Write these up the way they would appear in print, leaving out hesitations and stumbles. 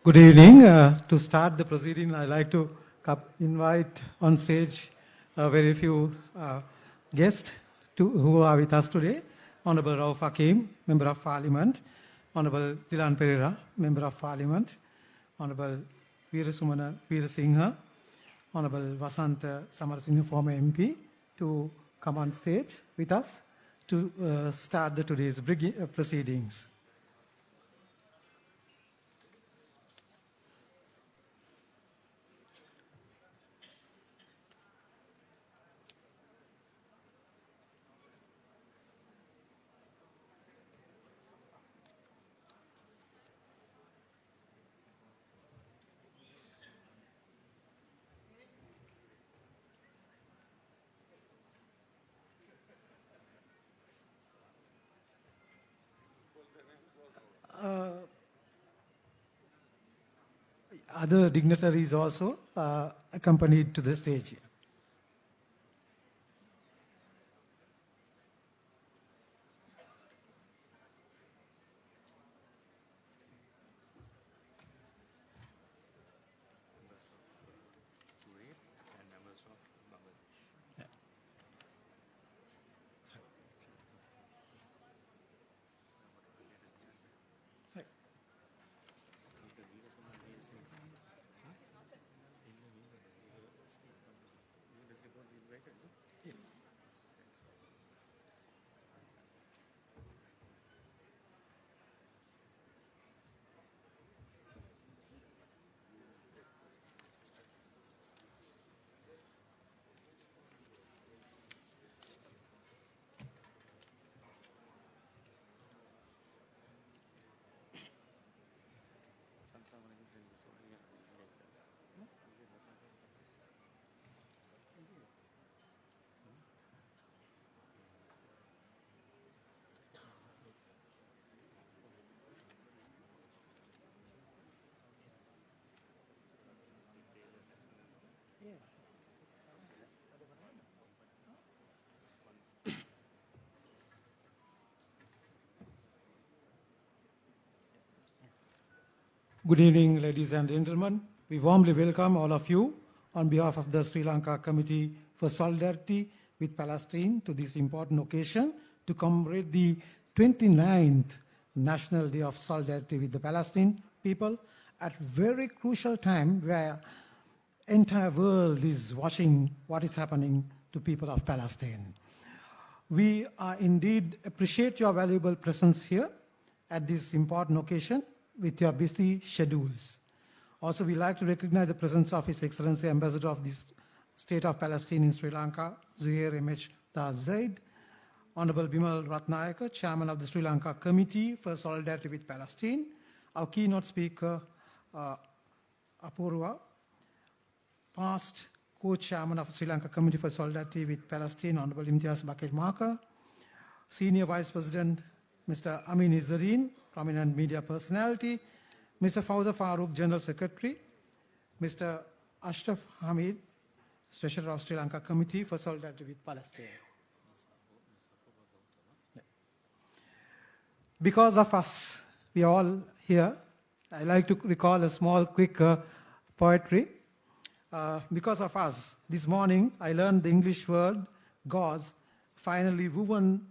Good evening. To start the proceeding, I'd like to invite on stage a very few guests who are with us today. Honorable Rauf Hakim, Member of Parliament. Honorable Dilan Pereira, Member of Parliament. Honorable Veerasumana Veerasinghe. Honorable Vasantha Samarasinghe, former MP, to come on stage with us to start today's proceedings. Other dignitaries also accompanied to the stage. Good evening, ladies and gentlemen. We warmly welcome all of you on behalf of the Sri Lanka Committee for Solidarity with Palestine to this important occasion to commemorate the 29th National Day of Solidarity with the Palestinian people at a very crucial time where the entire world is watching what is happening to people of Palestine. We indeed appreciate your valuable presence here at this important occasion with your busy schedules. Also, we'd like to recognize the presence of His Excellency Ambassador of the State of Palestine in Sri Lanka, Zuhair M.H. Zaid, Honorable Bimal Ratnayaka, Chairman of the Sri Lanka Committee for Solidarity with Palestine, our keynote speaker, Apurva, past co-chairman of Sri Lanka Committee for Solidarity with Palestine, Honorable Imtiaz Bakir Marker, Senior Vice President, Mr. Amin Izzaddin, prominent media personality, Mr. Fawza Farooq, General Secretary, Mr. Ashraf Hamid, Treasurer of Sri Lanka Committee for Solidarity with Palestine. Because of us, we are all here. I like to recall a small, quick poetry. Because of us, this morning I learned the English word gauze, finally woven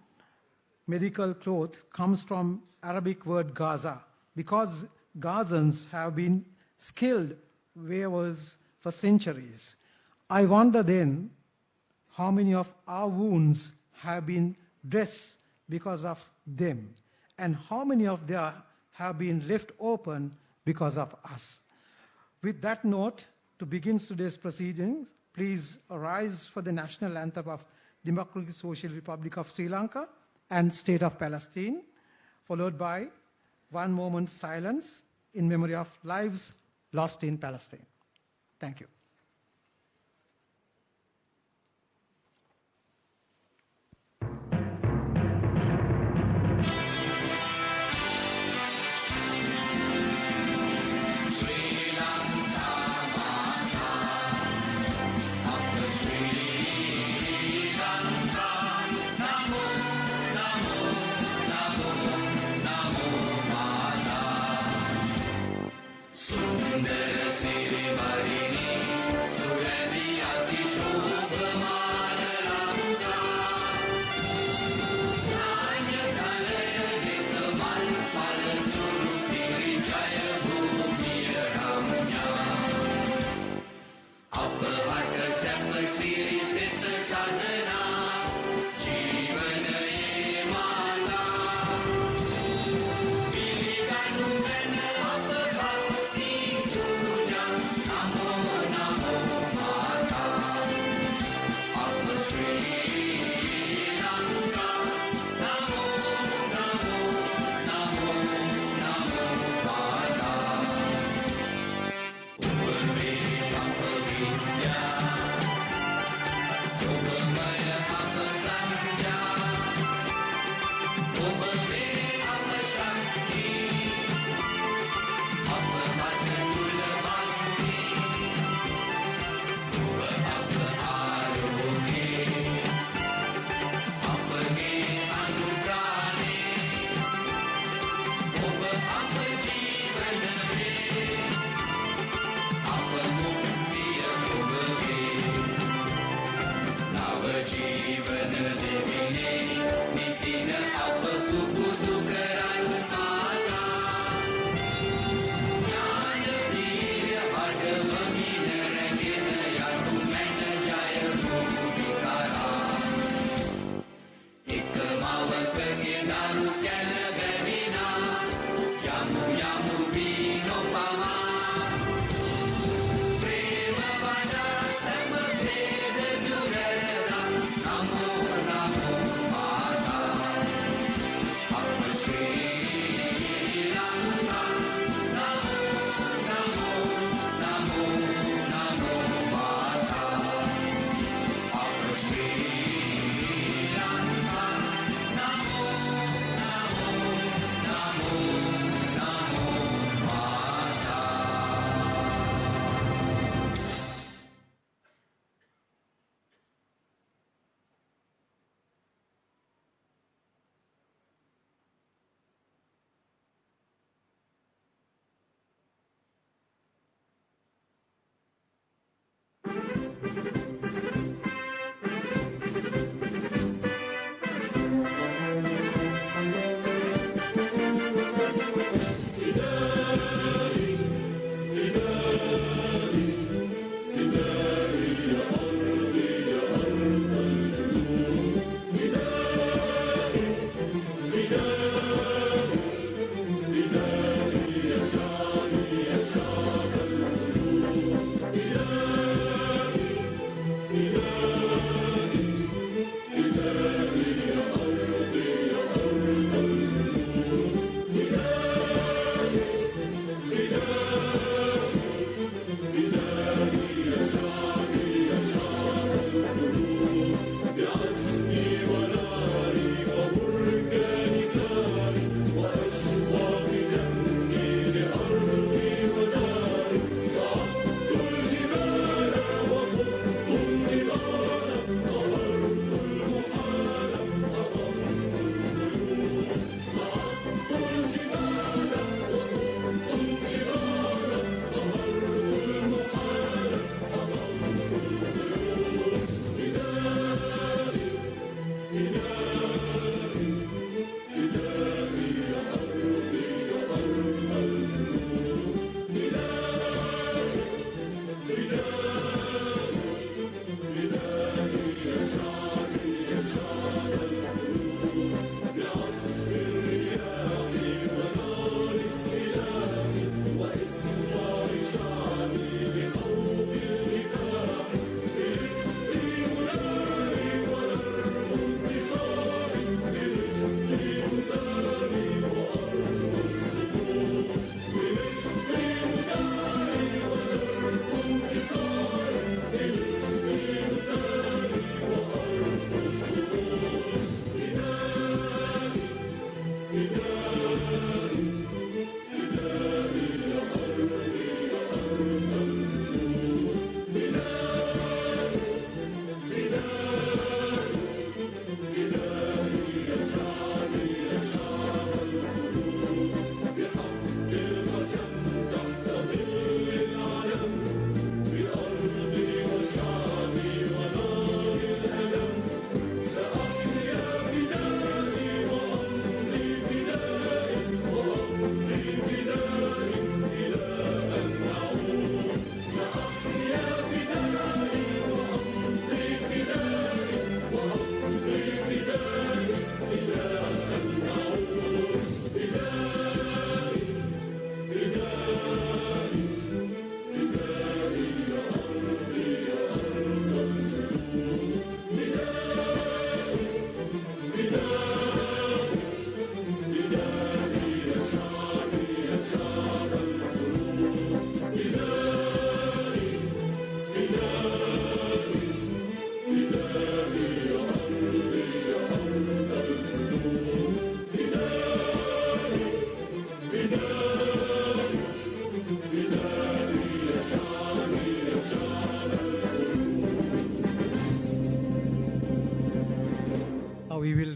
medical cloth, comes from Arabic word Gaza, because Gazans have been skilled weavers for centuries. I wonder then how many of our wounds have been dressed because of them, and how many of them have been left open because of us. With that note, to begin today's proceedings, please arise for the national anthem of Democratic Social Republic of Sri Lanka and State of Palestine, followed by one moment's silence in memory of lives lost in Palestine. Thank you. So सिरिसित साधना जीवन ये माता पिलिगनुगन अपभक्ति पूजा नमो नमो माता अब श्रीलंका नमो नमो नमो नमो माता पूर्वे अपविद्या योगमय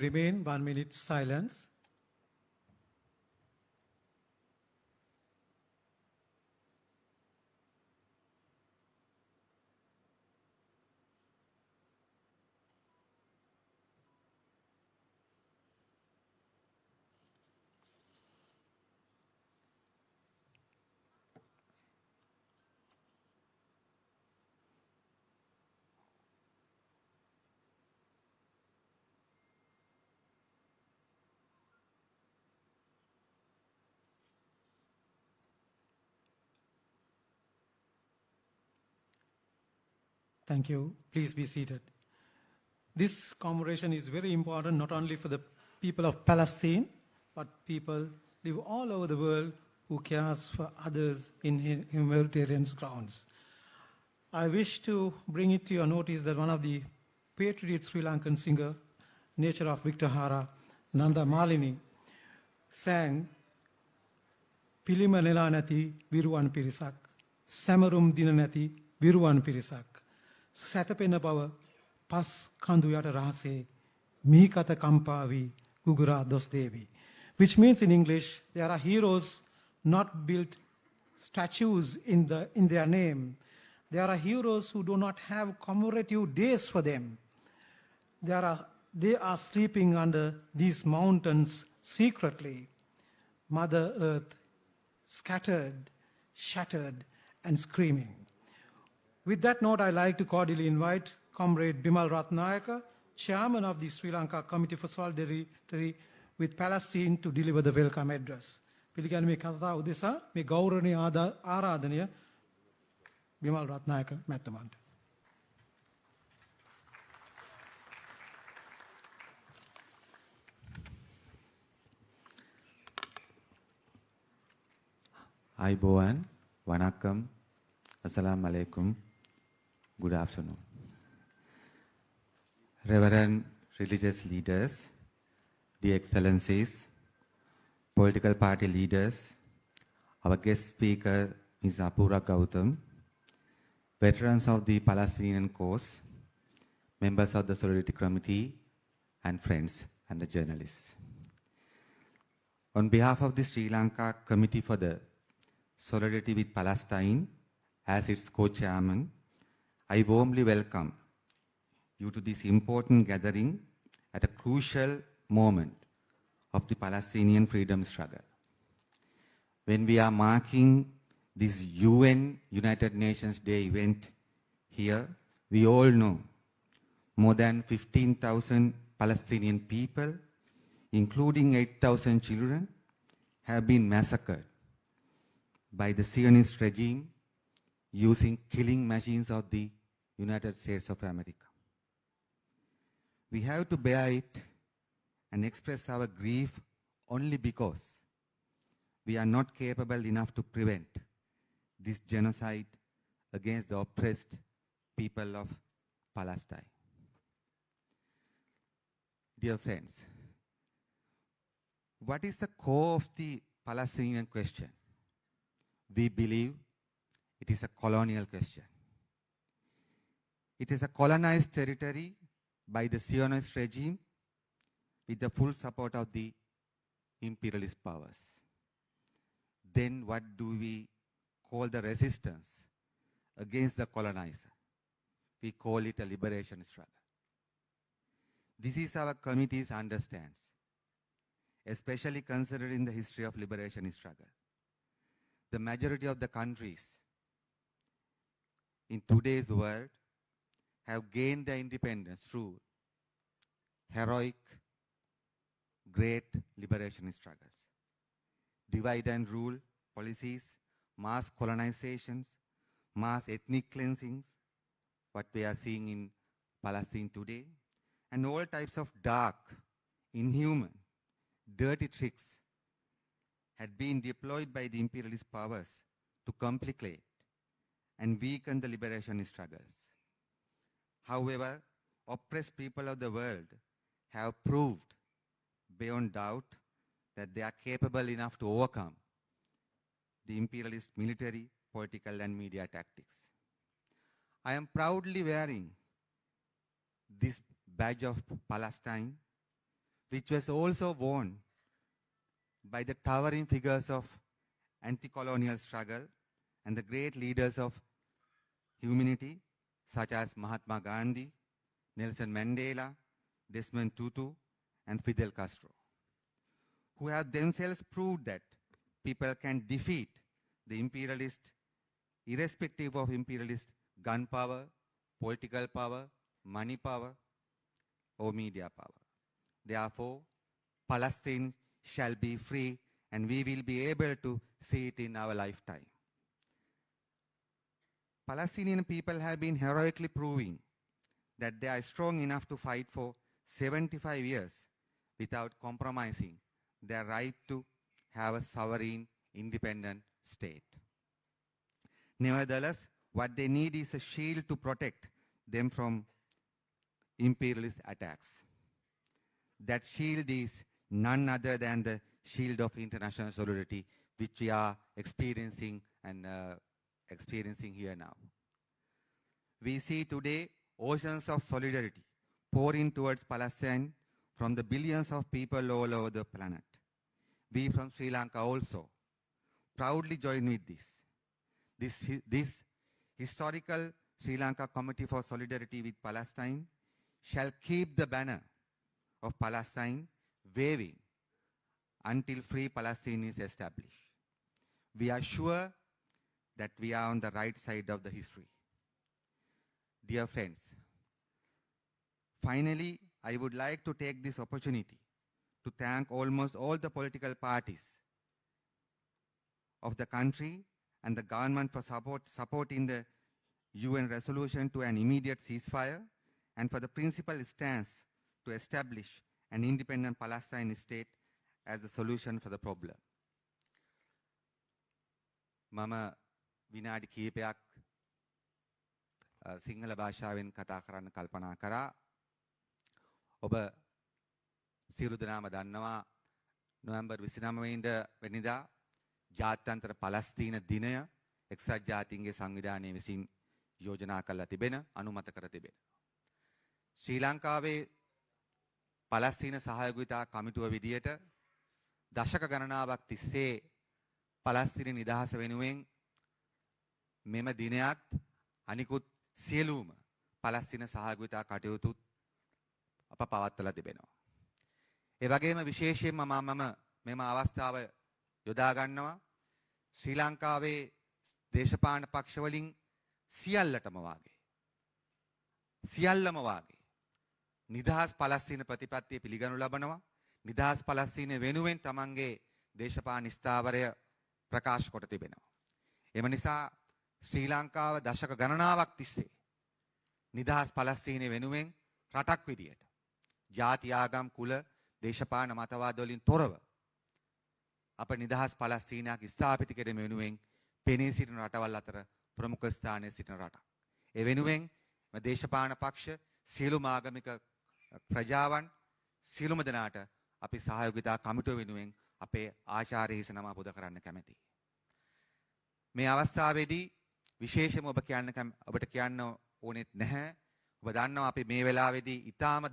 remain 1 minute silence. Thank you. Please be seated. This commemoration is very important not only for the people of Palestine, but people live all over the world who cares for others in humanitarian grounds. I wish to bring it to your notice that one of the patriot Sri Lankan singer, nature of Victor Hara, Nanda Malini, sang Pilima nela nati viruwan pirisak, samarum dina nati viruwan pirisak, satapena bava pas kandu yata rahase, mihi kata kampavi gugura dos devi. Which means in English, there are heroes not built statues in their name. There are heroes who do not have commemorative days for them. They are sleeping under these mountains secretly. Mother Earth scattered, shattered, and screaming. With that note, I'd like to cordially invite Comrade Bimal Ratnayaka, Chairman of the Sri Lanka Committee for Solidarity with Palestine, to deliver the welcome address. පිළිගැනීමේ කතා උදෙසා මේ ගෞරවනීය ආරාධනය Wimal Ratnayake මැතිතුමන්ට. Ayubowan, Vanakkam, Assalamu alaikum, good afternoon. Reverend religious leaders, dear excellencies, political party leaders, our guest speaker is Apura Gautam, veterans of the Palestinian cause, members of the Solidarity Committee, and friends and the journalists. On behalf of the Sri Lanka Committee for the Solidarity with Palestine, as its co-chairman, I warmly welcome you to this important gathering at a crucial moment of the Palestinian freedom struggle. When we are marking this UN United Nations Day event here, we all know more than 15,000 Palestinian people, including 8,000 children, have been massacred by the Zionist regime using killing machines of the United States of America. We have to bear it and express our grief only because we are not capable enough to prevent this genocide against the oppressed people of Palestine. Dear friends, what is the core of the Palestinian question? We believe it is a colonial question. It is a colonized territory by the Zionist regime with the full support of the imperialist powers. Then what do we call the resistance against the colonizer? We call it a liberation struggle. This is our committee's understands, especially considering the history of liberation struggle. The majority of the countries in today's world have gained their independence through heroic, great liberation struggles. Divide and rule policies, mass colonizations, mass ethnic cleansings, what we are seeing in Palestine today, and all types of dark, inhuman, dirty tricks had been deployed by the imperialist powers to complicate and weaken the liberation struggles. However, oppressed people of the world have proved beyond doubt that they are capable enough to overcome the imperialist military, political, and media tactics. I am proudly wearing this badge of Palestine, which was also won by the towering figures of anti-colonial struggle and the great leaders of humanity such as Mahatma Gandhi, Nelson Mandela, Desmond Tutu, and Fidel Castro, who have themselves proved that people can defeat the imperialist, irrespective of imperialist gun power, political power, money power, or media power. Therefore, Palestine shall be free, and we will be able to see it in our lifetime. Palestinian people have been heroically proving that they are strong enough to fight for 75 years without compromising their right to have a sovereign, independent state. Nevertheless, what they need is a shield to protect them from imperialist attacks. That shield is none other than the shield of international solidarity, which we are experiencing here now. We see today oceans of solidarity pouring towards Palestine from the billions of people all over the planet. We from Sri Lanka also proudly join with this. This historical Sri Lanka Committee for Solidarity with Palestine shall keep the banner of Palestine waving until free Palestine is established. We are sure that we are on the right side of the history. Dear friends, finally, I would like to take this opportunity to thank almost all the political parties of the country and the government for supporting the UN resolution to an immediate ceasefire and for the principal stance to establish an independent Palestine state as the solution for the problem. මම විනාඩි කිහිපයක් සිංහල භාෂාවෙන් කතා කරන්න කල්පනා කරා. ඔබ සියලු දෙනාම දන්නවා නොවැම්බර් 29 වෙනිදා ජාත්‍යන්තර පලස්තීන දිනය එක්සත් ජාතීන්ගේ සංවිධානය විසින් යෝජනා කරලා තිබෙන අනුමත කර තිබෙන. ශ්‍රී ලංකාවේ පලස්තීන සහයෝගිතා කමිටුව විදියට දශක ගණනාවක් තිස්සේ පලස්තීන නිදහස වෙනුවෙන් මෙම දිනයත් අනිකුත් සියලුම පලස්තීන සහයෝගිතා කටයුතුත් අප පවත්වලා තිබෙනවා. ඒ වගේම විශේෂයෙන්ම මම මෙම අවස්ථාව යොදා ගන්නවා ශ්‍රී ලංකාවේ දේශපාලන පක්ෂ වලින් සියල්ලම වාගේ නිදහස් පලස්තීන ප්‍රතිපත්තිය පිළිගනු ලබනවා. නිදහස් පලස්තීන වෙනුවෙන් තමන්ගේ දේශපාලන ස්ථාවරය ප්‍රකාශ කොට තිබෙනවා. එම නිසා ශ්‍රී ලංකාව දශක ගණනාවක් තිස්සේ නිදහස් පලස්තීනය වෙනුවෙන් රටක් විදියට ජාති ආගම් කුල දේශපාලන මතවාද වලින් තොරව අප නිදහස් පලස්තීනයක් ස්ථාපිත කිරීම වෙනුවෙන් පෙනී සිටින රටවල් අතර ප්‍රමුඛ ස්ථානයේ සිටින රටක්. ඒ වෙනුවෙන් දේශපාලන පක්ෂ සියලුම ආගමික ප්‍රජාවන් සියලුම දෙනාට අපි සහයෝගිතා කමිටුව වෙනුවෙන් අපේ ආචාර්ය හිස නම පුද කරන්න කැමැතියි. මේ අවස්ථාවේදී විශේෂයෙන්ම ඔබට කියන්න ඕනෙත් නැහැ. ඔබ දන්නවා අපි මේ වෙලාවේදී ඊටාම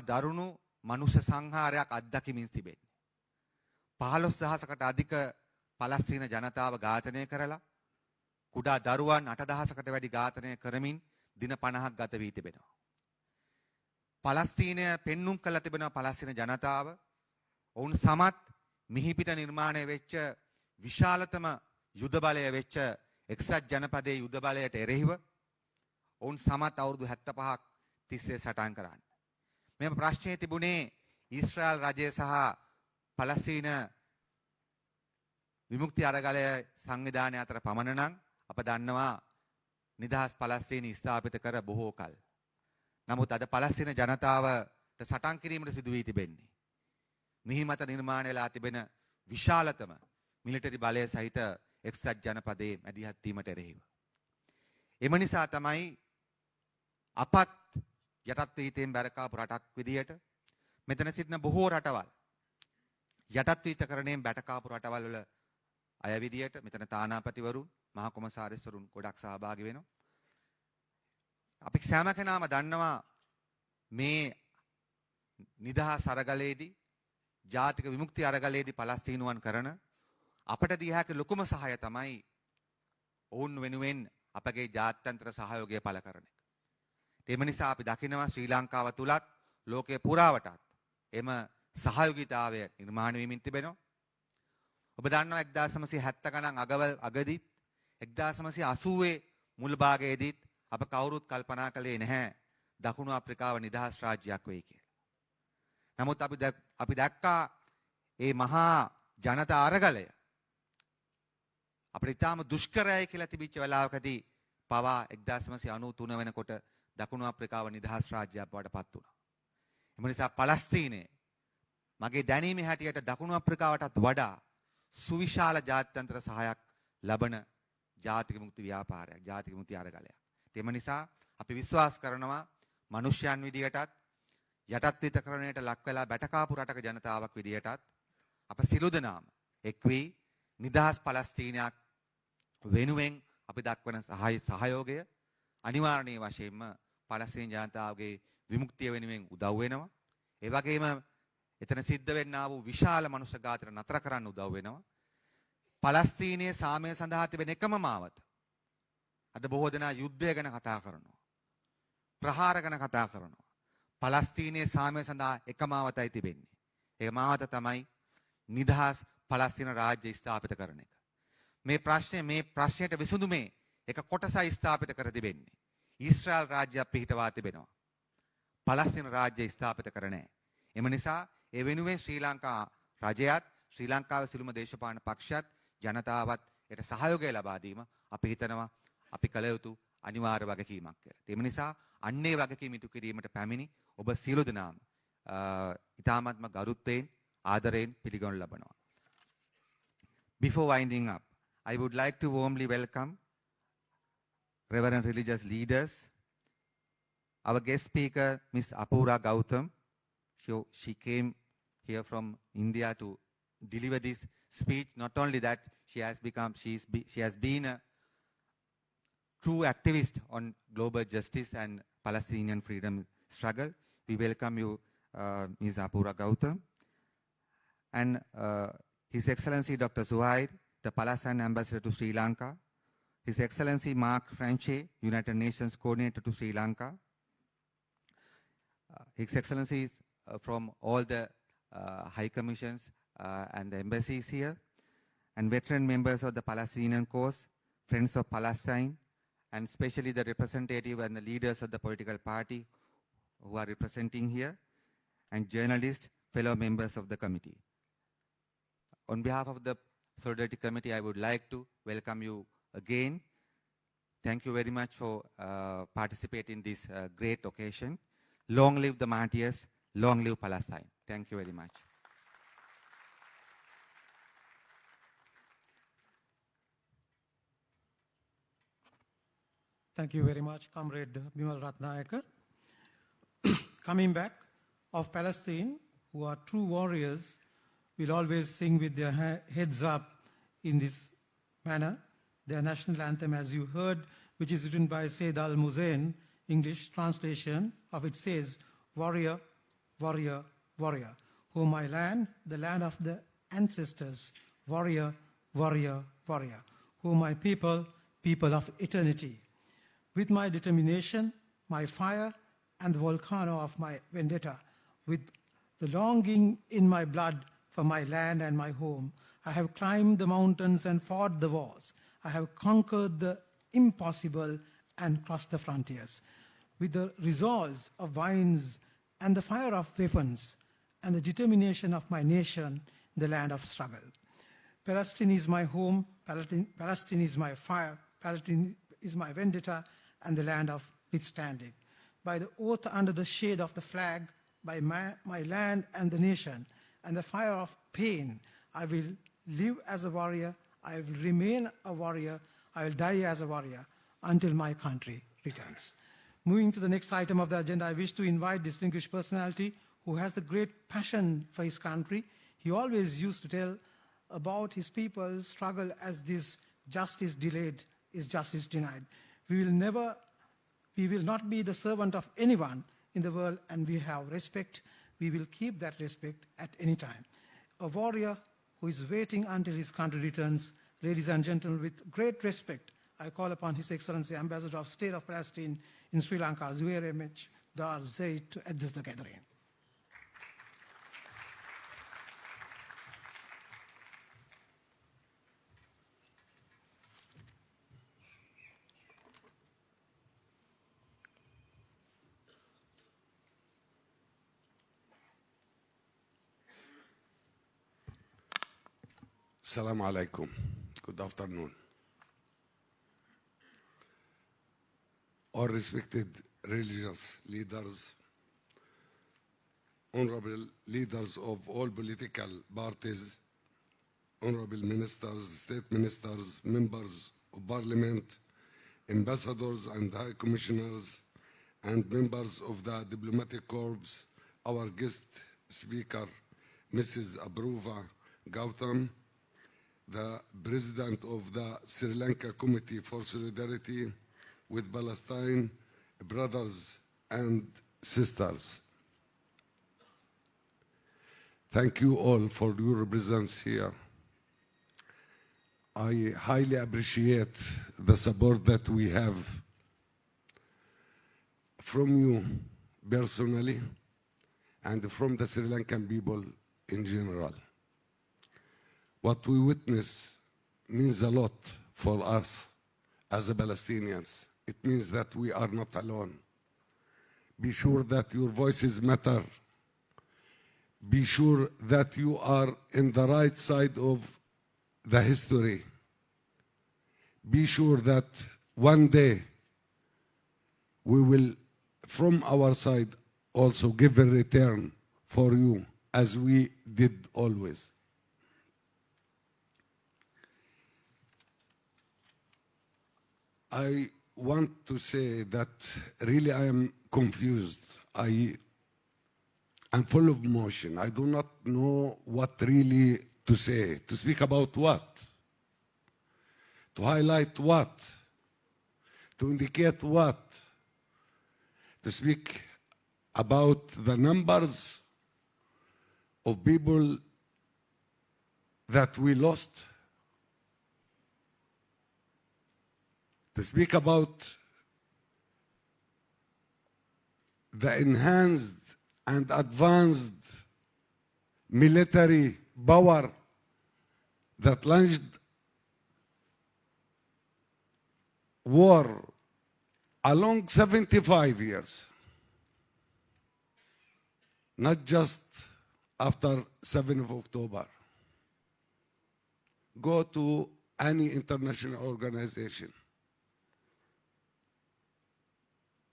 දරුණු මනුෂ්‍ය සංහාරයක් අත්දකිමින් තිබෙන්නේ. 15000කට අධික පලස්තීන ජනතාව ඝාතනය කරලා කුඩා දරුවන් 8000කට වැඩි ඝාතනය කරමින් දින 50ක් ගත වී තිබෙනවා. පලස්තීනය පෙන්눔 කළ තිබෙනවා පලස්තීන ජනතාව ඔවුන් සමත් මිහිපිට නිර්මාණය වෙච්ච විශාලතම යුද බලය වෙච්ච එක්සත් ජනපදයේ යුද බලයට එරෙහිව ඔවුන් සමත් අවුරුදු 75ක් තිස්සේ සටන් කරන්නේ. මේ ප්‍රශ්නය තිබුණේ ඊශ්‍රායල් රජය සහ පලස්තීන විමුක්ති අරගලය සංවිධානය අතර පමණ නම් අප දන්නවා නිදහස් පලස්තීන ස්ථාපිත කර බොහෝ කල. නමුත් අද පලස්තීන ජනතාවට සටන් කිරීමට සිදු වී තිබෙන්නේ මිහිමත නිර්මාණය වෙලා තිබෙන විශාලතම මිලිටරි බලය සහිත එක්සත් ජනපදයේ මැදිහත් වීමට එරෙහිව. එම නිසා තමයි අපත් යටත් වීතෙන් බැරකාපු රටක් විදියට මෙතන සිටින බොහෝ රටවල් යටත් වීතකරණයෙන් බැටකාපු රටවල් වල අය විදියට මෙතන තානාපතිවරුන් මහා කොමසාරිස්වරුන් ගොඩක් සහභාගී වෙනවා. අපි සෑම කෙනාම දන්නවා මේ නිදහස් අරගලයේදී ජාතික විමුක්ති අරගලයේදී පලස්තීනුවන් කරන අපට දිය හැකි ලොකුම සහාය තමයි ඔවුන් වෙනුවෙන් අපගේ ජාත්‍යන්තර සහයෝගය පළ කරන එක. එම නිසා අපි දකිනවා ශ්‍රී ලංකාව තුලත් ලෝකයේ පුරාවටත් එම සහයෝගීතාවය නිර්මාණය වෙමින් තිබෙනවා. ඔබ දන්නවා 1970 ගණන් අගදීත් 1980 මුල් භාගයේදීත් අප කවුරුත් කල්පනා කළේ නැහැ දකුණු අප්‍රිකාව නිදහස් රාජ්‍යයක් වෙයි කියලා. නමුත් අපි දැක්කා මේ මහා ජනතා අරගලය අපිට ඉතාම දුෂ්කරයි කියලා තිබිච්ච වෙලාවකදී පවා 1993 වෙනකොට දකුණු අප්‍රිකාව නිදහස් රාජ්‍යයක් බවට පත් වුණා. එම නිසා පලස්තීනයේ මගේ දැනීමේ හැටියට දකුණු අප්‍රිකාවටත් වඩා සුවිශාල ජාත්‍යන්තර සහායක් ලබන ජාතික මුක්ති ව්‍යාපාරයක්, ජාතික මුක්ති අරගලයක්. එම නිසා අපි විශ්වාස කරනවා මිනිස්යන් විදියටත් යටත්විතකරණයට ලක් වෙලා බැටකාපු රටක ජනතාවක් විදියටත් අප සිළු දෙනාම එක් වී නිදහස් පලස්තීනයක් වෙනුවෙන් අපි දක්වන සහයෝගය අනිවාර්ය වශයෙන්ම පලස්තීන ජනතාවගේ විමුක්තිය වෙනුවෙන් උදව් වෙනවා. ඒ වගේම එතන සිද්ධ වෙන්නා වූ විශාල මනුෂ්‍ය ඝාතන නතර කරන්න උදව් වෙනවා. පලස්තීනයේ සාමය සඳහා තිබෙන එකම මාවත. අද බොහෝ දෙනා යුද්ධය ගැන කතා කරනවා. ප්‍රහාර ගැන කතා කරනවා. පලස්තීනයේ සාමය සඳහා එක මාවතයි තිබෙන්නේ. ඒ මාවත තමයි නිදහස් පලස්තීන රාජ්‍ය ස්ථාපිත කරන එක. මේ ප්‍රශ්නයට විසඳුමේ එක කොටසයි ස්ථාපිත කර තිබෙන්නේ. ඊශ්‍රායල් රාජ්‍යයක් පිහිටවා තිබෙනවා. පලස්තීන රාජ්‍ය ස්ථාපිත කර නැහැ. එම නිසා ඒ වෙනුවෙන් ශ්‍රී ලංකා රජයත් ශ්‍රී ලංකාවේ සිළුම දේශපාලන පක්ෂයත් ජනතාවත් යට සහයෝගය ලබා දීම අපි හිතනවා අපි කළ යුතු අනිවාර්ය වගකීමක් කියලා. ඒ නිසා අන්නේ වගකීම ඉටු කිරීමට පැමිණි ඔබ සියලු දෙනාම ඊ타ත්ම ගරුත්වයෙන් ආදරයෙන් පිළිගනු ලබනවා. Before winding up, I would like to warmly welcome Reverend religious leaders, our guest speaker, Ms. Apura Gautam. She came here from India to deliver this speech. Not only that, she has been a true activist on global justice and Palestinian freedom struggle. We welcome you, Ms. Apura Gautam. And His Excellency Dr. Zuhair, the Palestine Ambassador to Sri Lanka. His Excellency Mark Franche, United Nations Coordinator to Sri Lanka. His Excellencies from all the high commissions and the embassies here, and veteran members of the Palestinian cause, Friends of Palestine, and especially the representative and the leaders of the political party who are representing here, and journalists, fellow members of the committee. On behalf of the Solidarity Committee, I would like to welcome you again. Thank you very much for participating in this great occasion. Long live the martyrs, long live Palestine. Thank you very much. Thank you very much, Comrade Bimal Ratnayakar. Coming back, of Palestine, who are true warriors, will always sing with their heads up in this manner. Their national anthem, as you heard, which is written by Said Al-Muzain, English translation of it says, warrior, warrior, warrior. Oh, my land, the land of the ancestors, warrior, warrior, warrior. Oh, my people, people of eternity. With my determination, my fire, and the volcano of my vendetta, with the longing in my blood for my land and my home, I have climbed the mountains and fought the wars. I have conquered the impossible and crossed the frontiers. With the resolves of vines and the fire of weapons and the determination of my nation, the land of struggle. Palestine is my home, Palestine is my fire, Palestine is my vendetta and the land of withstanding. By the oath under the shade of the flag, by my land and the nation, and the fire of pain, I will live as a warrior, I will remain a warrior, I will die as a warrior until my country returns. Moving to the next item of the agenda, I wish to invite distinguished personality who has the great passion for his country. He always used to tell about his people's struggle as this justice delayed is justice denied. We will not be the servant of anyone in the world, and we have respect we will keep that respect at any time. A warrior who is waiting until his country returns. Ladies and gentlemen, with great respect, I call upon His Excellency Ambassador of State of Palestine in Sri Lanka, BMICH Zaid, to address the gathering. Assalamu alaikum. Good afternoon. All respected religious leaders, honorable leaders of all political parties, honorable ministers, state ministers, members of parliament, ambassadors and high commissioners, and members of the diplomatic corps, our guest speaker, Mrs. Apurva Gautam, the President of the Sri Lanka Committee for Solidarity with Palestine, brothers and sisters. Thank you all for your presence here. I highly appreciate the support that we have from you personally and from the Sri Lankan people in general. What we witness means a lot for us as Palestinians. It means that we are not alone. Be sure that your voices matter. Be sure that you are in the right side of the history. Be sure that one day we will, from our side, also give a return for you, as we did always. I want to say that really I am confused. I am full of emotion. I do not know what really to say. To speak about what? To highlight what? To indicate what? To speak about the numbers of people that we lost? To speak about the enhanced and advanced military power that launched war along 75 years, not just after 7th of October. Go to any international organization.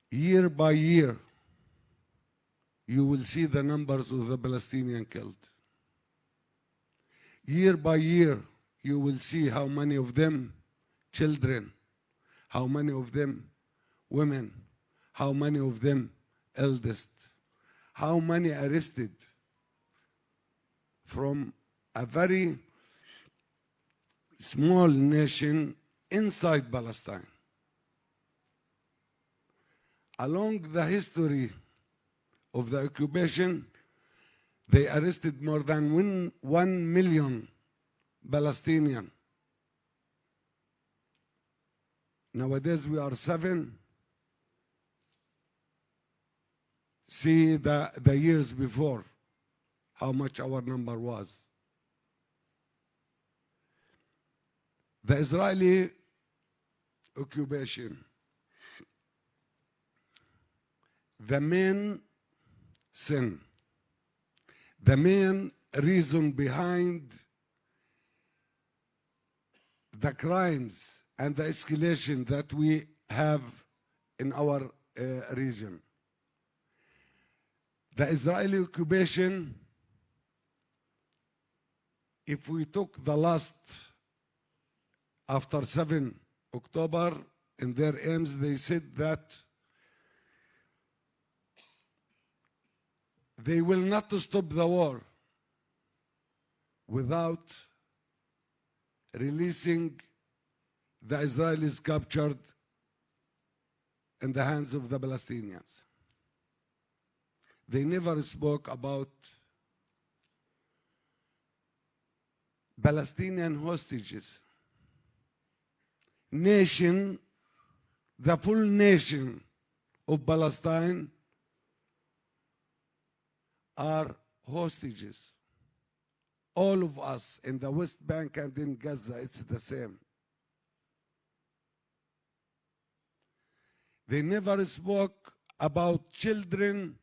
Year by year, you will see the numbers of the Palestinian killed. Year by year, you will see how many of them children, how many of them women, how many of them eldest, how many arrested from a very small nation inside Palestine. Along the history of the occupation, they arrested more than 1 million Palestinians. Nowadays we are 7. See the years before, how much our number was. The Israeli occupation, the main sin, the main reason behind the crimes and the escalation that we have in our region. The Israeli occupation, if we took the last, after 7 October, in their aims, they said that they will not stop the war without releasing the Israelis captured in the hands of the Palestinians. They never spoke about Palestinian hostages. Nation, the full nation of Palestine are hostages. All of us in the West Bank and in Gaza, it's the same. They never spoke about children,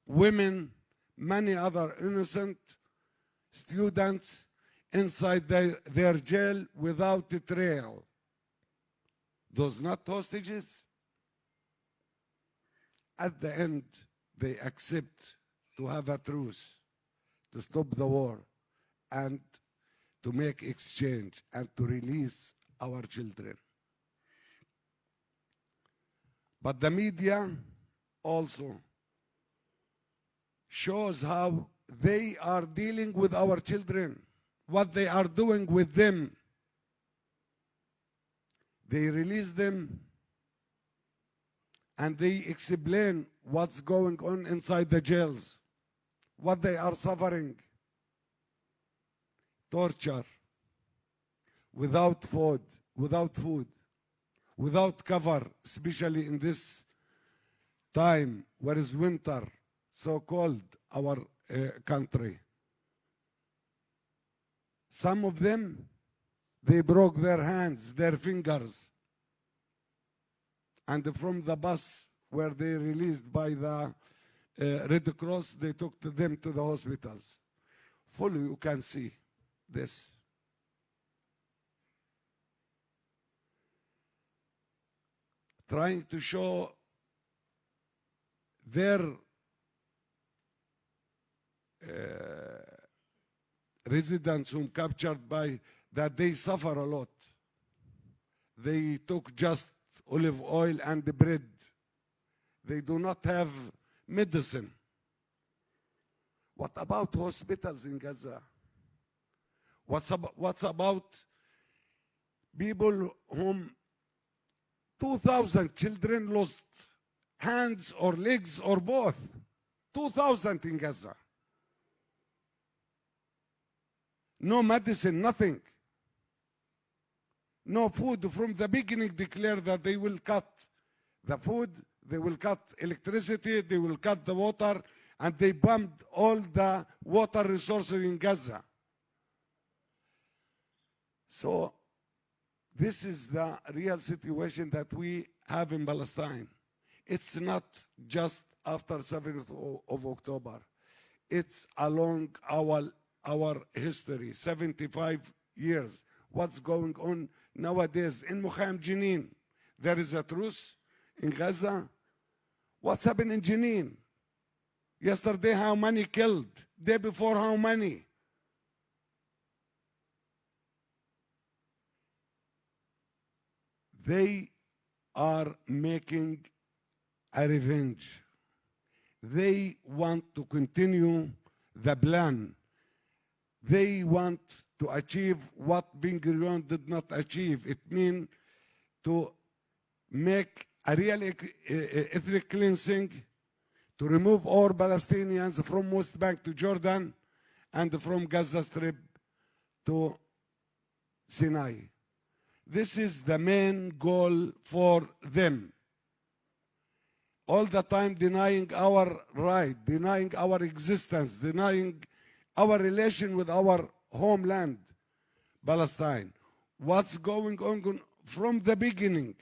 women, many other innocent students inside their jail without a trial. Those not hostages. At the end, they accept to have a truce, to stop the war, and to make exchange, and to release our children. But the media also shows how they are dealing with our children, what they are doing with them. They release them and they explain what's going on inside the jails, what they are suffering. Torture, without food, without cover, especially in this time where it's winter, so cold, our country. Some of them, they broke their hands, their fingers. And from the bus where they released by the Red Cross, they took them to the hospitals. Fully, you can see this. Trying to show their residents whom captured by that they suffer a lot. They took just olive oil and the bread. They do not have medicine. What about hospitals in Gaza? What's about people whom 2,000 children lost hands or legs or both? 2,000 in Gaza. No medicine, nothing. No food. From the beginning declared that they will cut the food, they will cut electricity, they will cut the water, and they bombed all the water resources in Gaza. So this is the real situation that we have in Palestine. It's not just after 7th of October. It's along our history, 75 years. What's going on nowadays in Mukhayam Jenin? There is a truce in Gaza. What's happened in Jenin? Yesterday, how many killed? Day before, how many? They are making a revenge. They want to continue the plan. They want to achieve what Ben-Gurion did not achieve. It means to make a real ethnic cleansing, to remove all Palestinians from West Bank to Jordan and from Gaza Strip to Sinai. This is the main goal for them. All the time denying our right, denying our existence, denying our relation with our homeland, Palestine. What's going on from the beginning?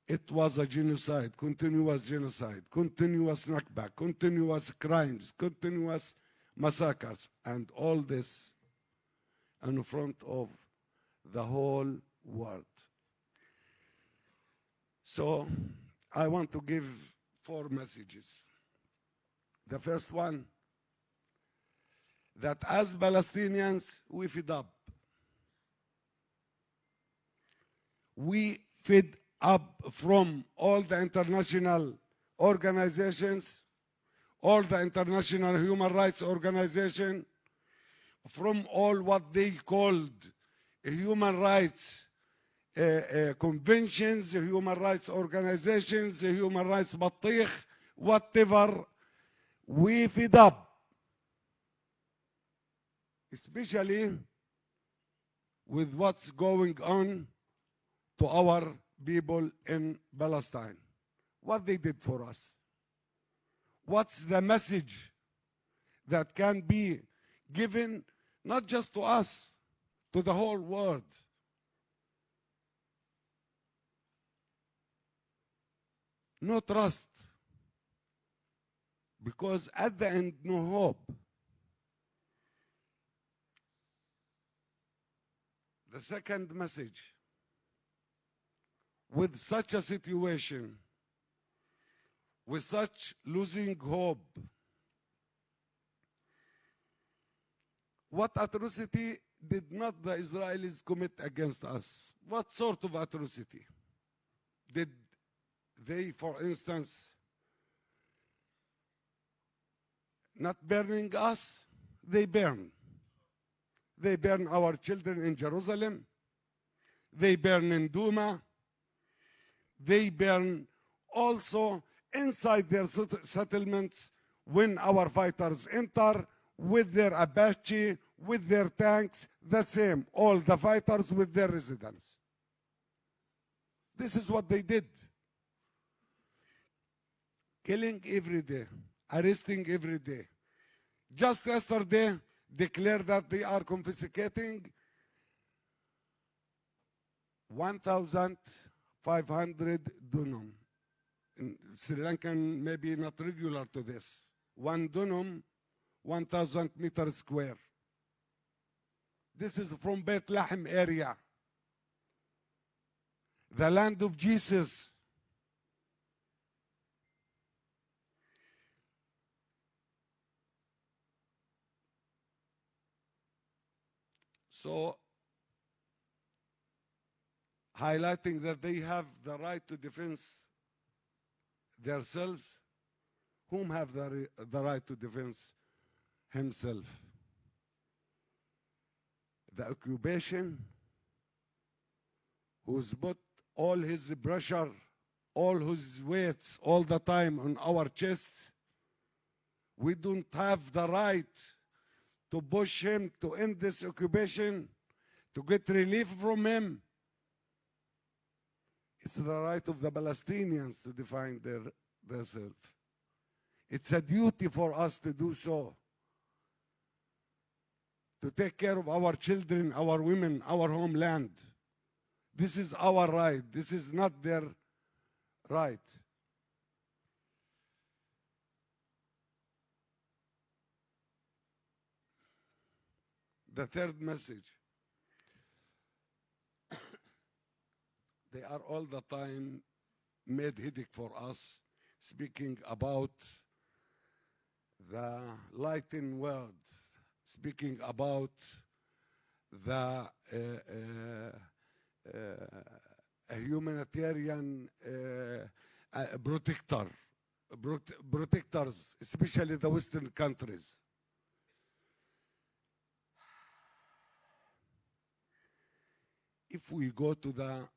It was a genocide, continuous Nakba, continuous crimes, continuous massacres, and all this in front of the whole world. So I want to give 4 messages. The first one, that as Palestinians, we fed up. We fed up from all the international organizations, all the international human rights organizations, from all what they called human rights conventions, human rights organizations, human rights batikh, whatever we fed up, especially with what's going on to our people in Palestine. What they did for us. What's the message that can be given not just to us, to the whole world? No trust. Because at the end, no hope. The second message, with such a situation, with such losing hope, what atrocity did not the Israelis commit against us? What sort of atrocity? Did they, for instance, not burning us? They burn. They burn our children in Jerusalem. They burn in Duma. They burn also inside their settlements when our fighters enter with their Apache, with their tanks, the same. All the fighters with their residents. This is what they did. Killing every day, arresting every day. Just yesterday, declared that they are confiscating 1,500 dunam. In Sri Lankan, maybe not regular to this. 1 dunam, 1,000 meters square. This is from Bethlehem area, the land of Jesus. So, highlighting that they have the right to defend themselves, whom have the right to defend himself? The occupation, who's put all his pressure, all his weights all the time on our chest. We don't have the right to push him to end this occupation, to get relief from him. It's the right of the Palestinians to define themselves. It's a duty for us to do so, to take care of our children, our women, our homeland. This is our right. This is not their right. The third message. They are all the time made headache for us, speaking about the lightened world, speaking about the humanitarian protectors, especially the Western countries. If we go to the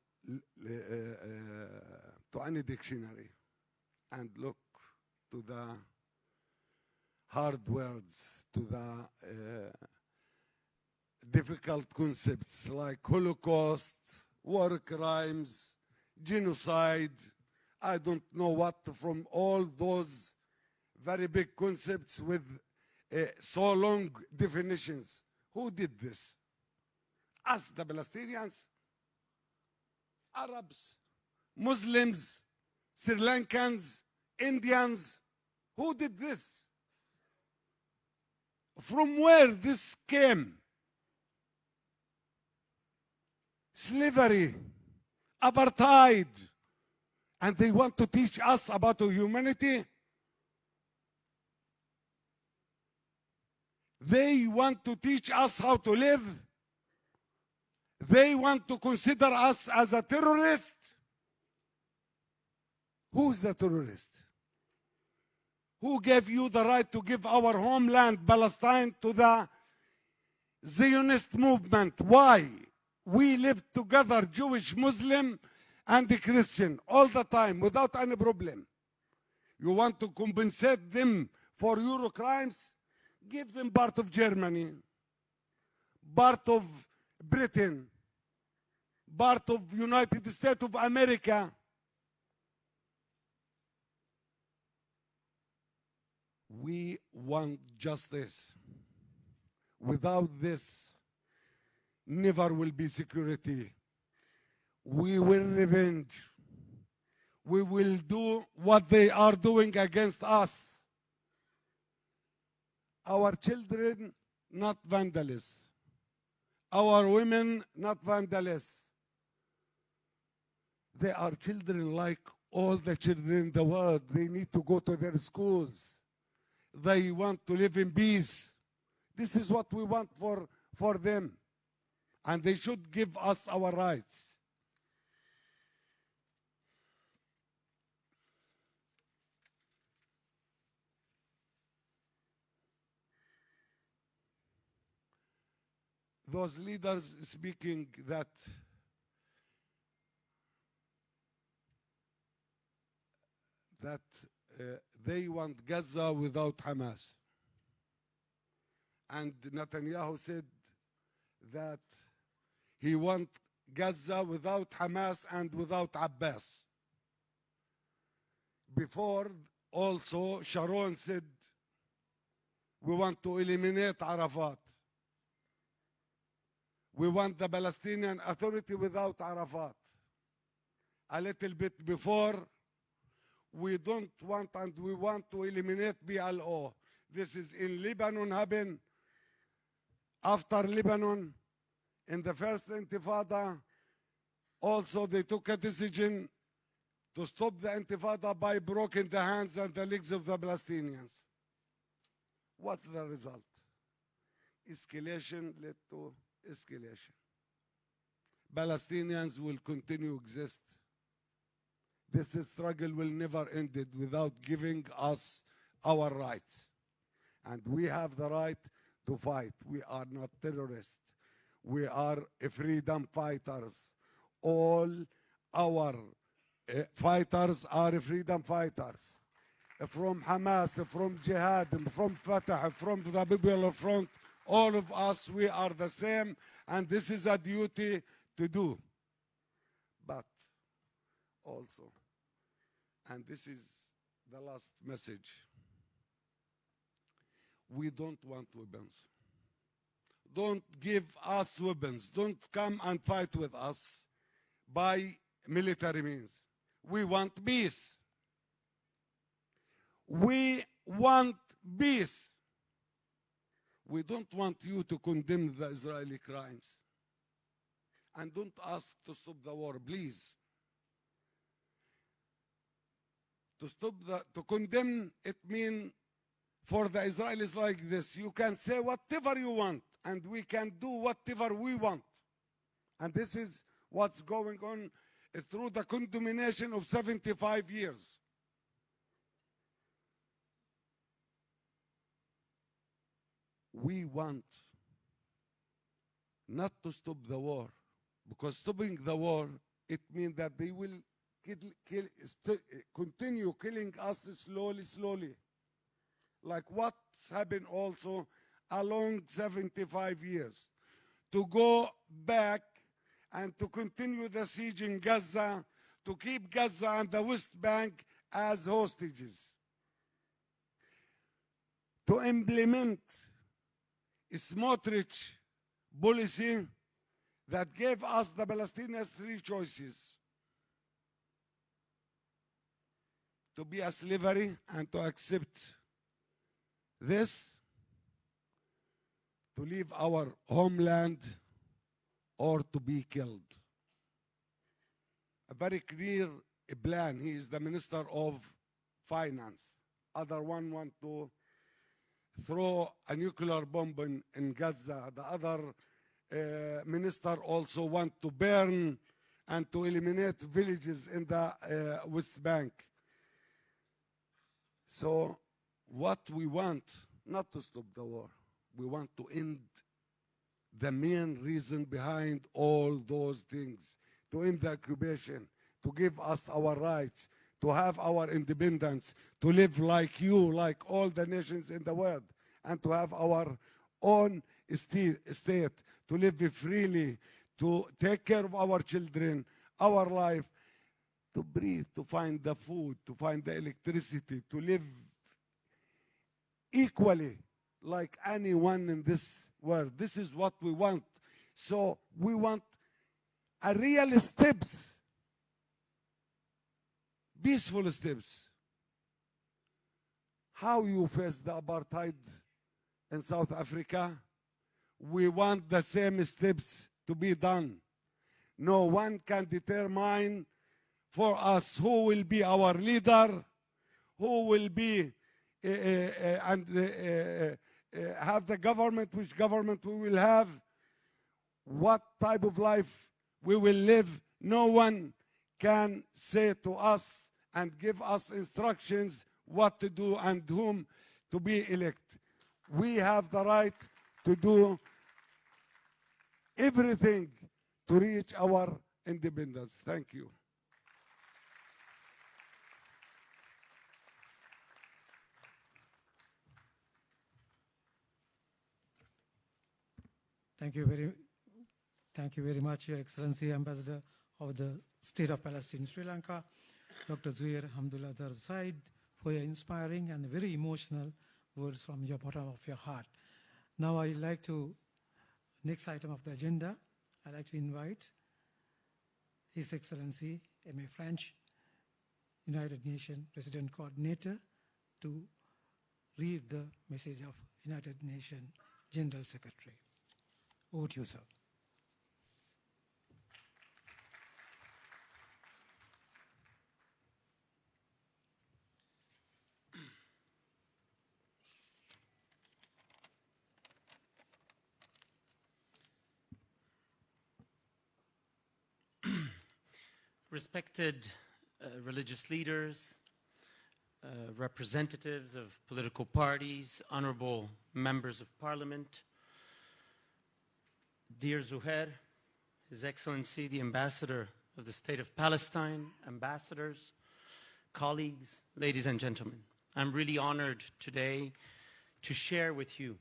to any dictionary and look to the hard words, to the difficult concepts like Holocaust, war crimes, genocide, I don't know what, from all those very big concepts with so long definitions. Who did this? Us, the Palestinians, Arabs, Muslims, Sri Lankans, Indians. Who did this? From where this came? Slavery, apartheid, and they want to teach us about humanity? They want to teach us how to live? They want to consider us as a terrorist? Who's the terrorist? Who gave you the right to give our homeland, Palestine, to the Zionist movement? Why? We live together, Jewish, Muslim, and Christian, all the time, without any problem. You want to compensate them for Euro crimes, give them part of Germany, part of Britain, part of United States of America. We want justice. Without this, never will be security. We will revenge. We will do what they are doing against us. Our children, not vandalists. Our women, not vandalists. They are children like all the children in the world. They need to go to their schools. They want to live in peace. This is what we want for them. And they should give us our rights. Those leaders speaking that they want Gaza without Hamas. And Netanyahu said that he wants Gaza without Hamas and without Abbas. Before, also, Sharon said, we want to eliminate Arafat. We want the Palestinian Authority without Arafat. A little bit before, we don't want and we want to eliminate PLO. This is in Lebanon happened. After Lebanon, in the first Intifada, also they took a decision to stop the Intifada by breaking the hands and the legs of the Palestinians. What's the result? Escalation led to escalation. Palestinians will continue to exist. This struggle will never end without giving us our rights. And we have the right to fight. We are not terrorists. We are freedom fighters. All our fighters are freedom fighters. From Hamas, from Jihad, from Fatah, from the Popular Front, all of us, we are the same, and this is a duty to do. But also, and this is the last message, we don't want weapons. Don't give us weapons. Don't come and fight with us by military means. We want peace. We want peace. We don't want you to condemn the Israeli crimes. And don't ask to stop the war, please. To condemn, it means for the Israelis like this, you can say whatever you want, and we can do whatever we want. And this is what's going on through the condemnation of 75 years. We want not to stop the war, because stopping the war, it means that they will continue killing us slowly, like what's happened also along 75 years. To go back and to continue the siege in Gaza, to keep Gaza and the West Bank as hostages. To implement Smotrich policy that gave us the Palestinians three choices: to be a slavery and to accept this, to leave our homeland, or to be killed. A very clear plan. He is the Minister of Finance. Other one want to throw a nuclear bomb in Gaza. The other minister also want to burn and to eliminate villages in the West Bank. So what we want, not to stop the war, we want to end the main reason behind all those things, to end the occupation, to give us our rights, to have our independence, to live like you, like all the nations in the world, and to have our own state, to live freely, to take care of our children, our life, to breathe, to find the food, to find the electricity, to live equally like anyone in this world. This is what we want. So we want a real steps, peaceful steps. How you face the apartheid in South Africa, we want the same steps to be done. No one can determine for us who will be our leader, who will be have the government, which government we will have, what type of life we will live. No one can say to us and give us instructions what to do and whom to be elect. We have the right to do everything to reach our independence. Thank you. Thank you very much, Your Excellency, Ambassador of the State of Palestine, Sri Lanka, Dr. Zuhair Hamdullah Said, for your inspiring and very emotional words from your bottom of your heart. Now I'd like to, next item of the agenda, I'd like to invite His Excellency M.A. French, United Nations Resident Coordinator, to read the message of United Nations General Secretary. Over to you, sir. Respected religious leaders, representatives of political parties, honorable members of parliament, dear Zuhair, His Excellency, the Ambassador of the State of Palestine, ambassadors, colleagues, ladies and gentlemen. I'm really honored today to share with you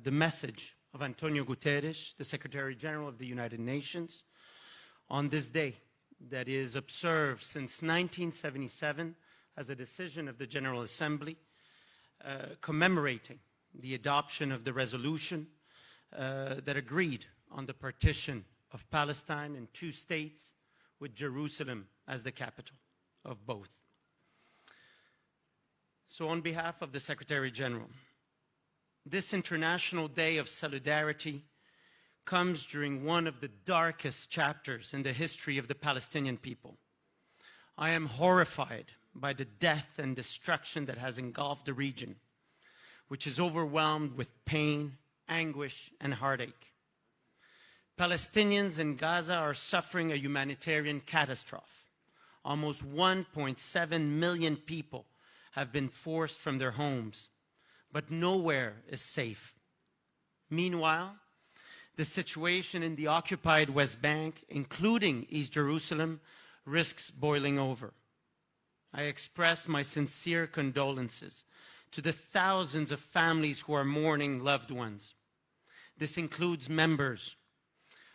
the message of Antonio Guterres, the Secretary General of the United Nations, on this day that is observed since 1977 as a decision of the General Assembly, commemorating the adoption of the resolution that agreed on the partition of Palestine in 2 states, with Jerusalem as the capital of both. So on behalf of the Secretary General, this International Day of Solidarity comes during one of the darkest chapters in the history of the Palestinian people. I am horrified by the death and destruction that has engulfed the region, which is overwhelmed with pain, anguish, and heartache. Palestinians in Gaza are suffering a humanitarian catastrophe. Almost 1.7 million people have been forced from their homes, but nowhere is safe. Meanwhile, the situation in the occupied West Bank, including East Jerusalem, risks boiling over. I express my sincere condolences to the thousands of families who are mourning loved ones. This includes members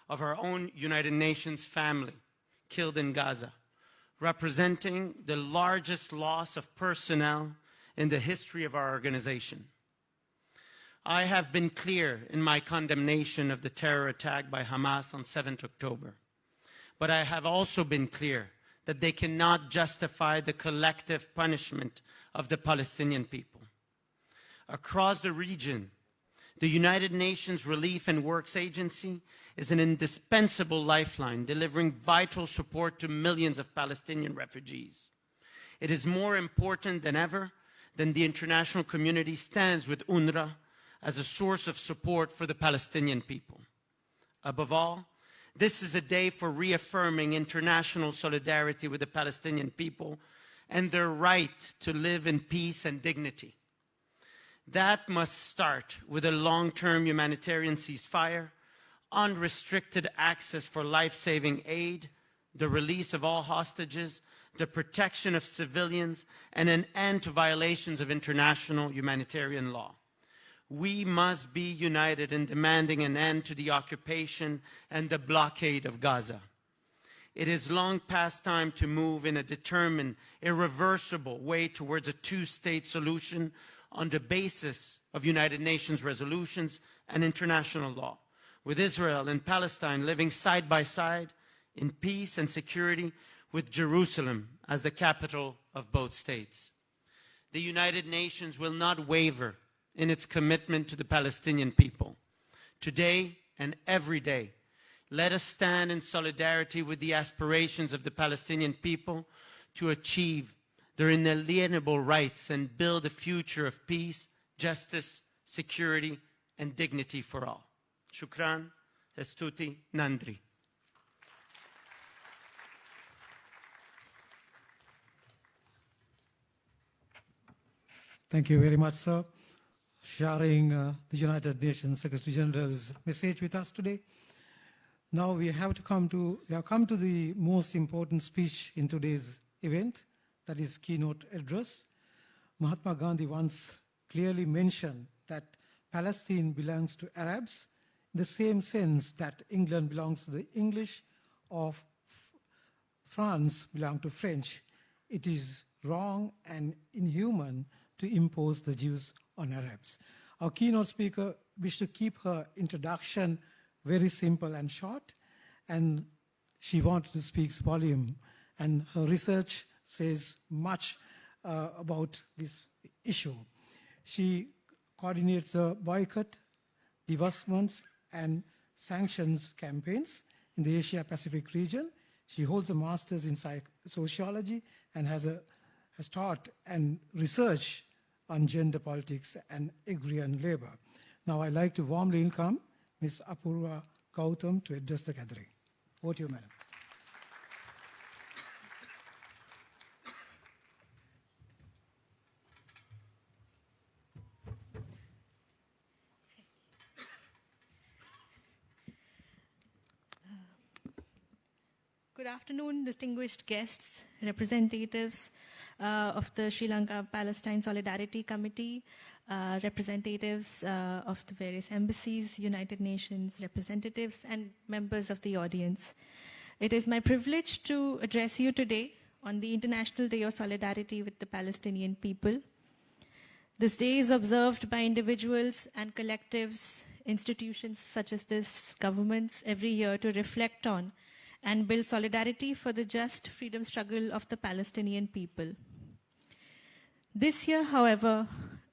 of our own United Nations family killed in Gaza, representing the largest loss of personnel in the history of our organization. I have been clear in my condemnation of the terror attack by Hamas on 7th October. But I have also been clear that they cannot justify the collective punishment of the Palestinian people. Across the region, the United Nations Relief and Works Agency is an indispensable lifeline, delivering vital support to millions of Palestinian refugees. It is more important than ever that the international community stands with UNRWA as a source of support for the Palestinian people. Above all, this is a day for reaffirming international solidarity with the Palestinian people and their right to live in peace and dignity. That must start with a long-term humanitarian ceasefire, unrestricted access for life-saving aid, the release of all hostages, the protection of civilians, and an end to violations of international humanitarian law. We must be united in demanding an end to the occupation and the blockade of Gaza. It is long past time to move in a determined, irreversible way towards a two-state solution on the basis of United Nations resolutions and international law, with Israel and Palestine living side by side in peace and security, with Jerusalem as the capital of both states. The United Nations will not waver in its commitment to the Palestinian people. Today and every day, let us stand in solidarity with the aspirations of the Palestinian people to achieve their inalienable rights and build a future of peace, justice, security, and dignity for all. Shukran, Estuti, Nandri. Thank you very much, sir, sharing the United Nations Secretary General's message with us today. Now we have come to the most important speech in today's event, that is keynote address. Mahatma Gandhi once clearly mentioned that Palestine belongs to Arabs in the same sense that England belongs to the English or France belongs to French. It is wrong and inhuman to impose the Jews on Arabs. Our keynote speaker wished to keep her introduction very simple and short, and she wanted to speak volume, and her research says much about this issue. She coordinates the boycott, divestments, and sanctions campaigns in the Asia-Pacific region. She holds a master's in sociology and has taught and research on gender politics and agrarian labor. Now I'd like to warmly welcome Ms. Apurva Gautam to address the gathering. Over to you, madam. Good afternoon, distinguished guests, representatives of the Sri Lanka Palestine Solidarity Committee, representatives of the various embassies, United Nations representatives, and members of the audience. It is my privilege to address you today on the International Day of Solidarity with the Palestinian people. This day is observed by individuals and collectives, institutions such as this, governments, every year to reflect on and build solidarity for the just freedom struggle of the Palestinian people. This year, however,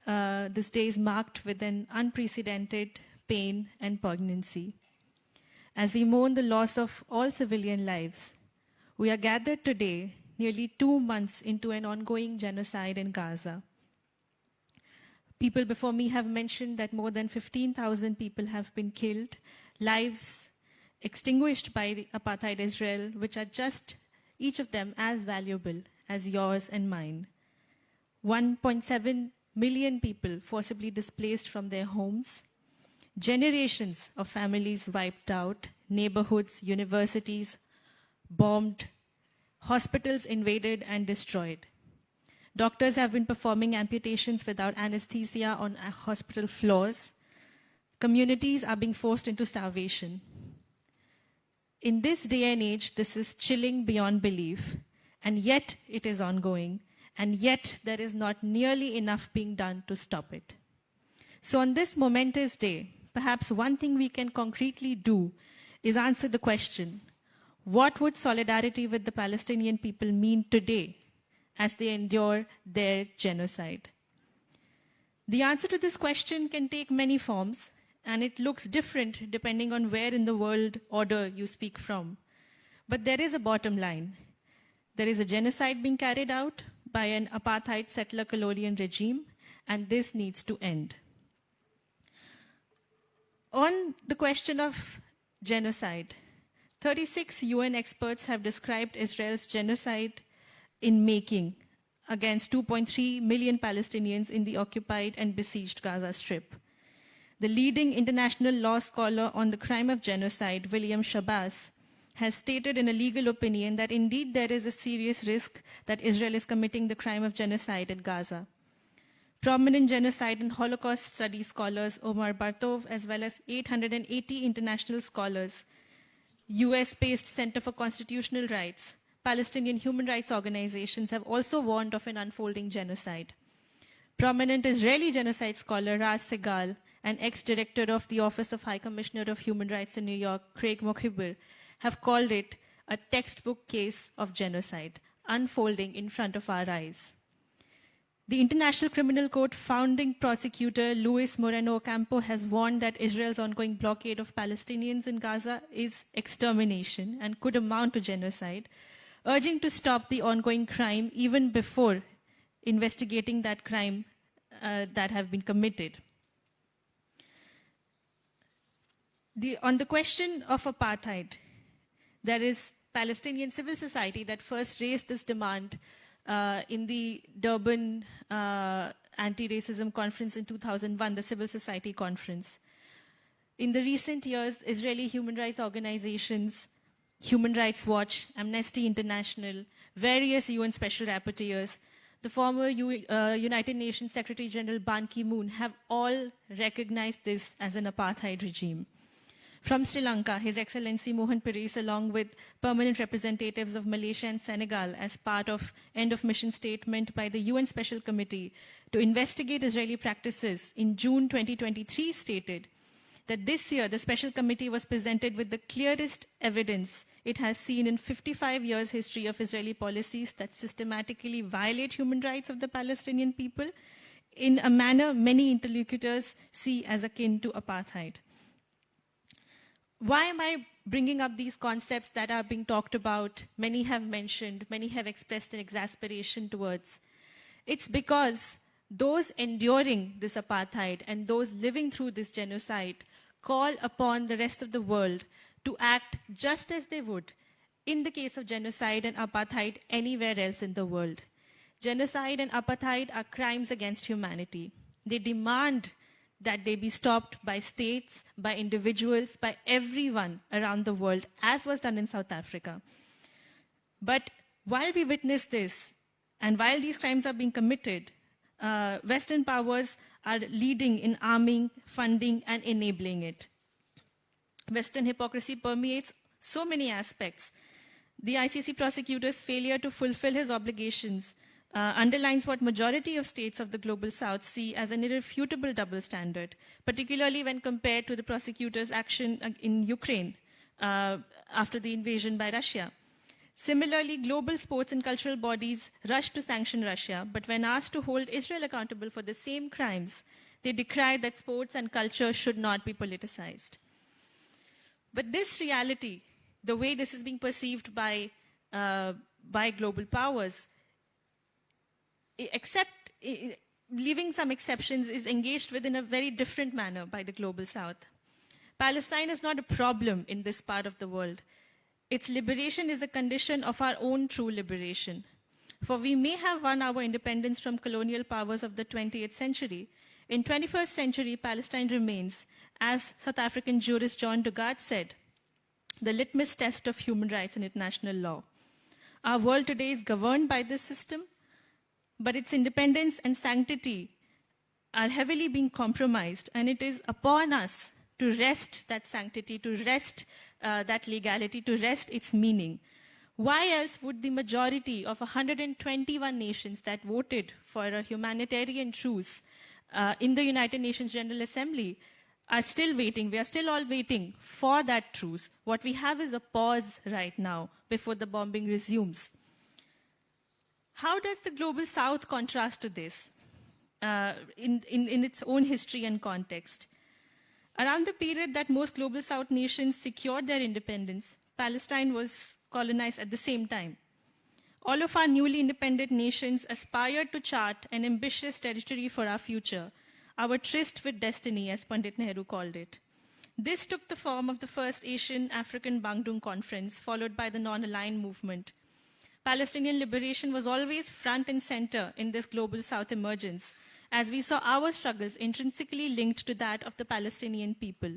this day is marked with an unprecedented pain and poignancy. As we mourn the loss of all civilian lives, we are gathered today, nearly 2 months into an ongoing genocide in Gaza. People before me have mentioned that more than 15,000 people have been killed, lives extinguished by the apartheid Israel, which are just, each of them, as valuable as yours and mine. 1.7 million people forcibly displaced from their homes, generations of families wiped out, neighborhoods, universities bombed, hospitals invaded and destroyed. Doctors have been performing amputations without anesthesia on hospital floors. Communities are being forced into starvation. In this day and age, this is chilling beyond belief, and yet it is ongoing, and yet there is not nearly enough being done to stop it. So on this momentous day, perhaps one thing we can concretely do is answer the question, what would solidarity with the Palestinian people mean today as they endure their genocide? The answer to this question can take many forms, and it looks different depending on where in the world order you speak from. But there is a bottom line. There is a genocide being carried out by an apartheid settler colonial regime, and this needs to end. On the question of genocide, 36 UN experts have described Israel's genocide in making against 2.3 million Palestinians in the occupied and besieged Gaza Strip. The leading international law scholar on the crime of genocide, William Shabazz, has stated in a legal opinion that indeed there is a serious risk that Israel is committing the crime of genocide in Gaza. Prominent genocide and Holocaust studies scholars Omar Bartov, as well as 880 international scholars, US-based Center for Constitutional Rights, Palestinian human rights organizations have also warned of an unfolding genocide. Prominent Israeli genocide scholar Raz Segal and ex-director of the Office of High Commissioner of Human Rights in New York, Craig Mokhibir, have called it a textbook case of genocide unfolding in front of our eyes. The International Criminal Court founding prosecutor Luis Moreno Ocampo has warned that Israel's ongoing blockade of Palestinians in Gaza is extermination and could amount to genocide, urging to stop the ongoing crime even before investigating that crime that have been committed. On the question of apartheid, there is Palestinian civil society that first raised this demand in the Durban Anti-Racism Conference in 2001, the Civil Society Conference. In the recent years, Israeli human rights organizations, Human Rights Watch, Amnesty International, various UN Special Rapporteurs, the former United Nations Secretary General Ban Ki-moon have all recognized this as an apartheid regime. From Sri Lanka, His Excellency Mohan Paris, along with permanent representatives of Malaysia and Senegal, as part of end of mission statement by the UN Special Committee to investigate Israeli practices in June 2023, stated that this year the Special Committee was presented with the clearest evidence it has seen in 55 years' history of Israeli policies that systematically violate human rights of the Palestinian people in a manner many interlocutors see as akin to apartheid. Why am I bringing up these concepts that are being talked about? Many have mentioned, many have expressed an exasperation towards. It's because those enduring this apartheid and those living through this genocide call upon the rest of the world to act just as they would in the case of genocide and apartheid anywhere else in the world. Genocide and apartheid are crimes against humanity. They demand that they be stopped by states, by individuals, by everyone around the world, as was done in South Africa. But while we witness this, and while these crimes are being committed, Western powers are leading in arming, funding, and enabling it. Western hypocrisy permeates so many aspects. The ICC prosecutor's failure to fulfill his obligations underlines what majority of states of the global south see as an irrefutable double standard, particularly when compared to the prosecutor's action in Ukraine after the invasion by Russia. Similarly, global sports and cultural bodies rush to sanction Russia, but when asked to hold Israel accountable for the same crimes, they decry that sports and culture should not be politicized. But this reality, the way this is being perceived by global powers, leaving some exceptions, is engaged with in a very different manner by the global south. Palestine is not a problem in this part of the world. Its liberation is a condition of our own true liberation. For we may have won our independence from colonial powers of the 20th century. In 21st century, Palestine remains, as South African jurist John Dugard said, the litmus test of human rights and international law. Our world today is governed by this system, but its independence and sanctity are heavily being compromised, and it is upon us to wrest that sanctity, to wrest that legality, to wrest its meaning. Why else would the majority of 121 nations that voted for a humanitarian truce in the United Nations General Assembly are still waiting? We are still all waiting for that truce. What we have is a pause right now before the bombing resumes. How does the global south contrast to this in its own history and context? Around the period that most global south nations secured their independence, Palestine was colonized at the same time. All of our newly independent nations aspired to chart an ambitious territory for our future, our tryst with destiny, as Pandit Nehru called it. This took the form of the first Asian-African Bandung Conference, followed by the non-aligned movement. Palestinian liberation was always front and center in this global south emergence, as we saw our struggles intrinsically linked to that of the Palestinian people.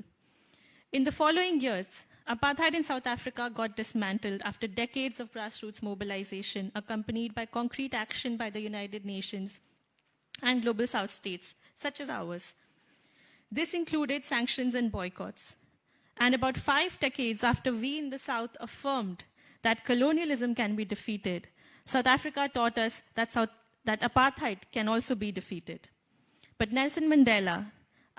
In the following years, Apartheid in South Africa got dismantled after decades of grassroots mobilization, accompanied by concrete action by the United Nations and global South states, such as ours. This included sanctions and boycotts. And about 5 decades after we in the South affirmed that colonialism can be defeated, South Africa taught us that apartheid can also be defeated. But Nelson Mandela,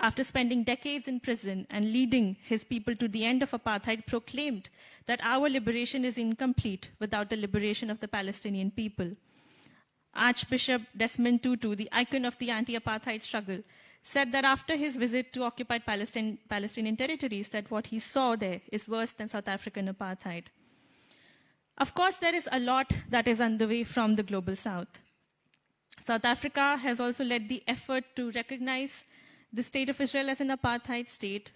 after spending decades in prison and leading his people to the end of apartheid, proclaimed that our liberation is incomplete without the liberation of the Palestinian people. Archbishop Desmond Tutu, the icon of the anti-apartheid struggle, said that after his visit to occupied Palestinian territories, that what he saw there is worse than South African apartheid. Of course, there is a lot that is underway from the global South. South Africa has also led the effort to recognize the state of Israel as an apartheid state,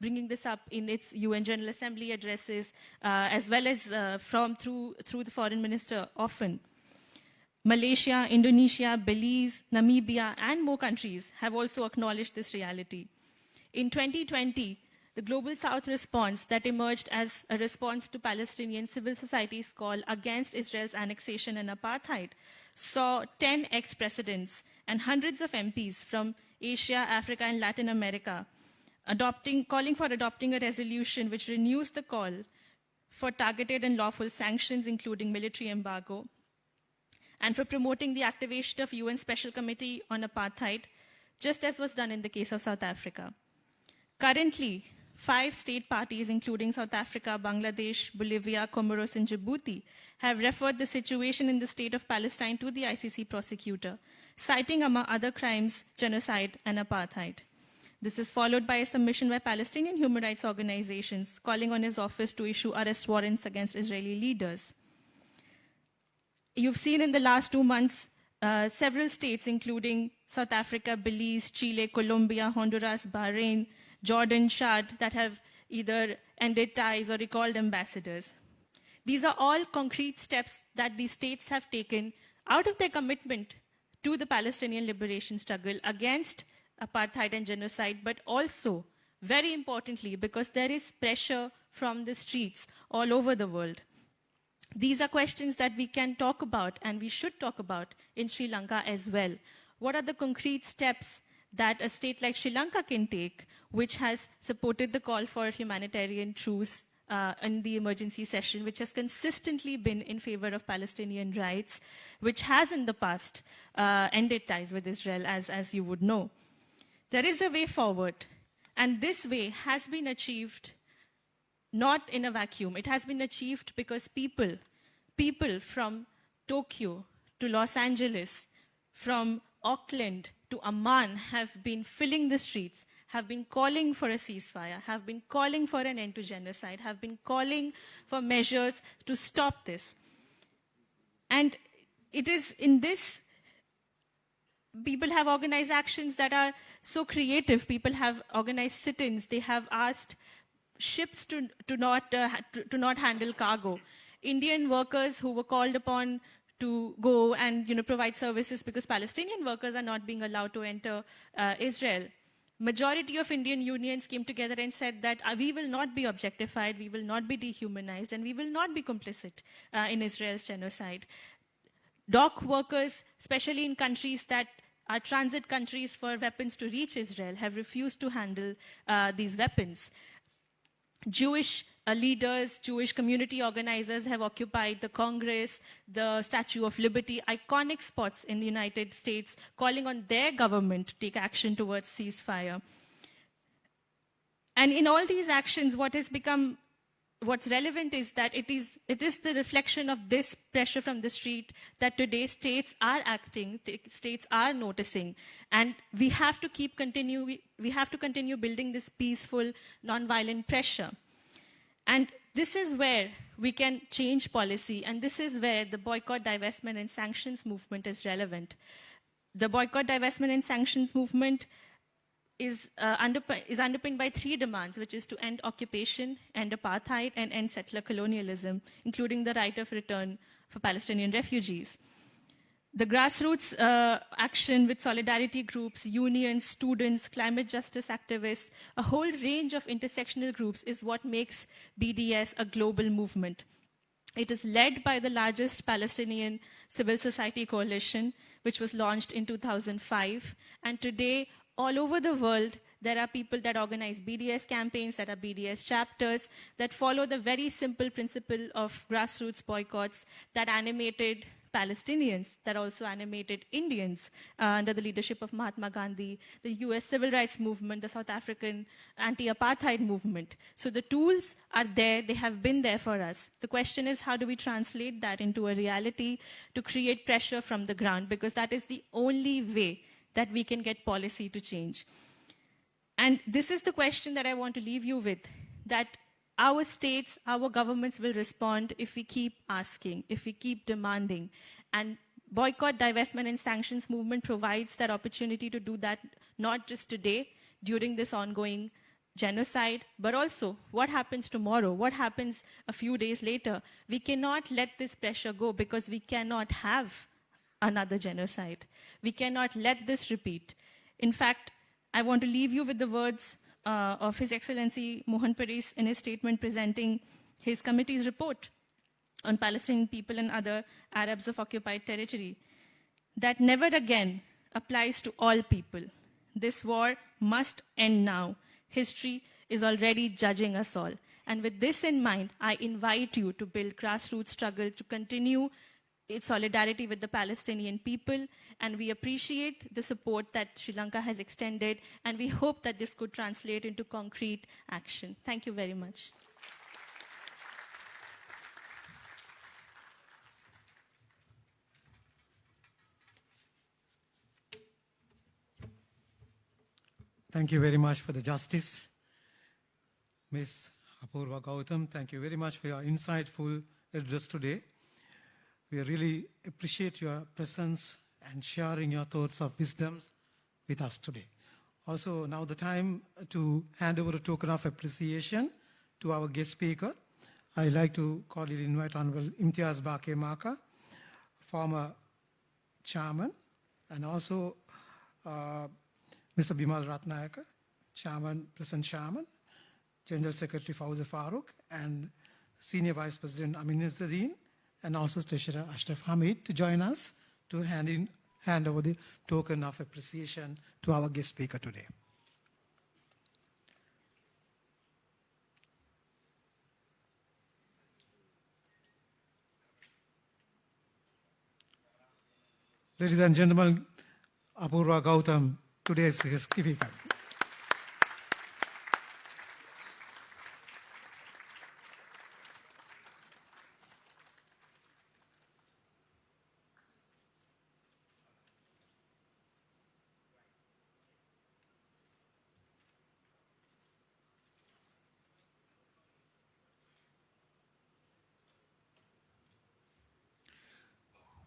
bringing this up in its UN General Assembly addresses, as well as through the foreign minister often. Malaysia, Indonesia, Belize, Namibia, and more countries have also acknowledged this reality. In 2020, the Global South response that emerged as a response to Palestinian civil society's call against Israel's annexation and apartheid saw 10 ex-presidents and hundreds of MPs from Asia, Africa, and Latin America calling for adopting a resolution which renews the call for targeted and lawful sanctions, including military embargo, and for promoting the activation of UN Special Committee on Apartheid, just as was done in the case of South Africa. Currently, 5 state parties, including South Africa, Bangladesh, Bolivia, Comoros, and Djibouti, have referred the situation in the state of Palestine to the ICC prosecutor, citing, among other crimes, genocide and apartheid. This is followed by a submission by Palestinian human rights organizations calling on his office to issue arrest warrants against Israeli leaders. You've seen in the last 2 months several states, including South Africa, Belize, Chile, Colombia, Honduras, Bahrain, Jordan, Chad, that have either ended ties or recalled ambassadors. These are all concrete steps that these states have taken out of their commitment to the Palestinian liberation struggle against apartheid and genocide, but also, very importantly, because there is pressure from the streets all over the world. These are questions that we can talk about and we should talk about in Sri Lanka as well. What are the concrete steps that a state like Sri Lanka can take, which has supported the call for humanitarian truce in the emergency session, which has consistently been in favor of Palestinian rights, which has in the past ended ties with Israel, as you would know. There is a way forward, and this way has been achieved not in a vacuum. It has been achieved because people from Tokyo to Los Angeles, from Auckland to Amman have been filling the streets, have been calling for a ceasefire, have been calling for an end to genocide, have been calling for measures to stop this. And it is in this, people have organized actions that are so creative. People have organized sit-ins. They have asked ships to not handle cargo. Indian workers who were called upon to go and provide services because Palestinian workers are not being allowed to enter Israel. Majority of Indian unions came together and said that we will not be objectified, we will not be dehumanized, and we will not be complicit in Israel's genocide. Dock workers, especially in countries that are transit countries for weapons to reach Israel, have refused to handle these weapons. Jewish leaders, Jewish community organizers have occupied the Congress, the Statue of Liberty, iconic spots in the United States, calling on their government to take action towards ceasefire. And in all these actions, what's relevant is that it is the reflection of this pressure from the street that today states are acting, states are noticing, and we have to continue building this peaceful, non-violent pressure. And this is where we can change policy, and this is where the boycott, divestment, and sanctions movement is relevant. The boycott, divestment, and sanctions movement is underpinned by 3 demands, which is to end occupation, end apartheid, and end settler colonialism, including the right of return for Palestinian refugees. The grassroots action with solidarity groups, unions, students, climate justice activists, a whole range of intersectional groups is what makes BDS a global movement. It is led by the largest Palestinian civil society coalition, which was launched in 2005. And today, all over the world, there are people that organize BDS campaigns, that are BDS chapters, that follow the very simple principle of grassroots boycotts that animated Palestinians, that also animated Indians under the leadership of Mahatma Gandhi, the US civil rights movement, the South African anti-apartheid movement. So the tools are there, they have been there for us. The question is, how do we translate that into a reality to create pressure from the ground? Because that is the only way that we can get policy to change. And this is the question that I want to leave you with, that our states, our governments will respond if we keep asking, if we keep demanding. And boycott, divestment, and sanctions movement provides that opportunity to do that, not just today, during this ongoing genocide, but also what happens tomorrow, what happens a few days later. We cannot let this pressure go because we cannot have another genocide. We cannot let this repeat. In fact, I want to leave you with the words of His Excellency Mohan Paris in his statement presenting his committee's report on Palestinian people and other Arabs of occupied territory, that never again applies to all people. This war must end now. History is already judging us all. And with this in mind, I invite you to build grassroots struggle to continue its solidarity with the Palestinian people, and we appreciate the support that Sri Lanka has extended, and we hope that this could translate into concrete action. Thank you very much. Thank you very much for the justice. Ms. Apurva Gautam, thank you very much for your insightful address today. We really appreciate your presence and sharing your thoughts of wisdoms with us today. Also, now the time to hand over a token of appreciation to our guest speaker. I'd like to cordially invite Honorable Imtiaz Baqi Maka, former chairman, and also Mr. Bimal Ratnayaka, chairman, present chairman, General Secretary Fauzi Farooq, and Senior Vice President Amin Nazareen, and also Treasurer Ashraf Hamid to join us to hand over the token of appreciation to our guest speaker today. Ladies and gentlemen, Apurva Gautam, today's guest speaker.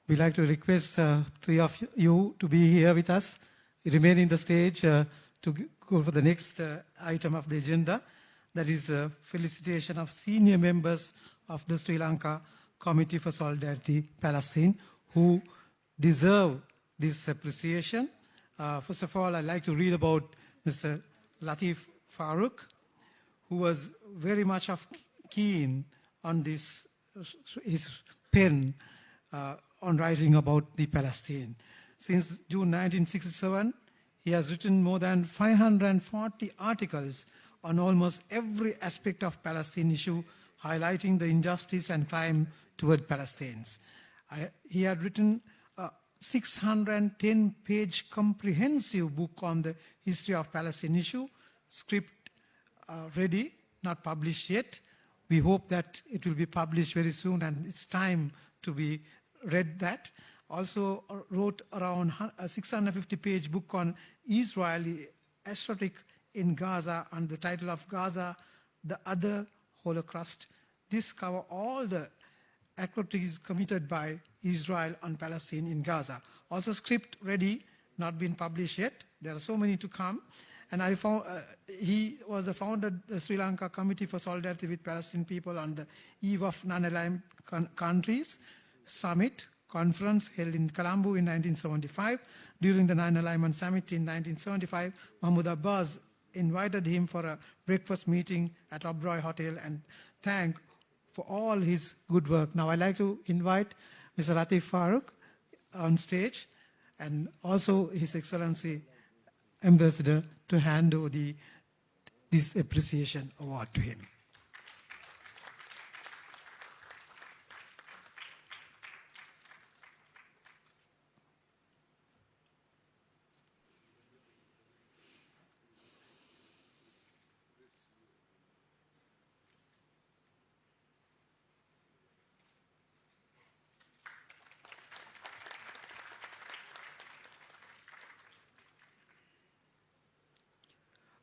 We'd like to request three of you to be here with us, remain in the stage to go for the next item of the agenda. That is felicitation of senior members of the Sri Lanka Committee for Solidarity Palestine who deserve this appreciation. First of all, I'd like to read about Mr. Latif Farooq, who was very much keen on this, his pen on writing about the Palestine. Since June 1967, he has written more than 540 articles on almost every aspect of Palestine issue, highlighting the injustice and crime toward Palestinians. He had written a 610-page comprehensive book on the history of Palestine issue, script ready, not published yet. We hope that it will be published very soon, and it's time to be read that. Also wrote around a 650-page book on Israeli aesthetic in Gaza, and the title of Gaza, the Other Holocaust. This covers all the atrocities committed by Israel on Palestine in Gaza. Also script ready, not been published yet. There are so many to come. And I found he was the founder of the Sri Lanka Committee for Solidarity with Palestinian People on the eve of non-aligned countries summit Conference held in Colombo in 1975. During the Non-Alignment Summit in 1975, Mahmoud Abbas invited him for a breakfast meeting at Oberoi Hotel and thanked for all his good work. Now I'd like to invite Mr. Latif Farooq on stage and also His Excellency Ambassador to hand over this appreciation award to him.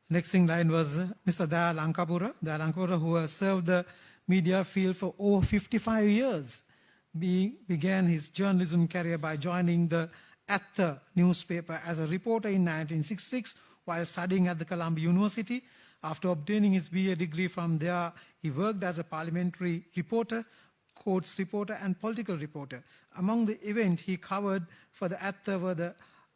Next in line was Mr. Dayal Ankapura, who has served the media field for over 55 years. Began his journalism career by joining the Atha newspaper as a reporter in 1966 while studying at the Colombo University. After obtaining his BA degree from there, he worked as a parliamentary reporter, courts reporter, and political reporter. Among the events he covered for the Atha were the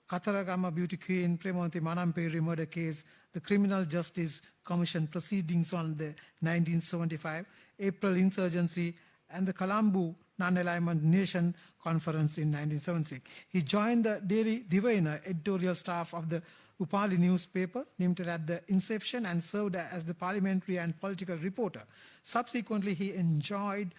Kataragama Beauty Queen Premonti Manamperi murder case, the Criminal Justice Commission proceedings on the 1975 April insurgency, and the Colombo Non-Alignment Nation Conference in 1976. He joined the Daily Diviner editorial staff of the Upali newspaper, limited at the inception, and served as the parliamentary and political reporter. Subsequently, he joined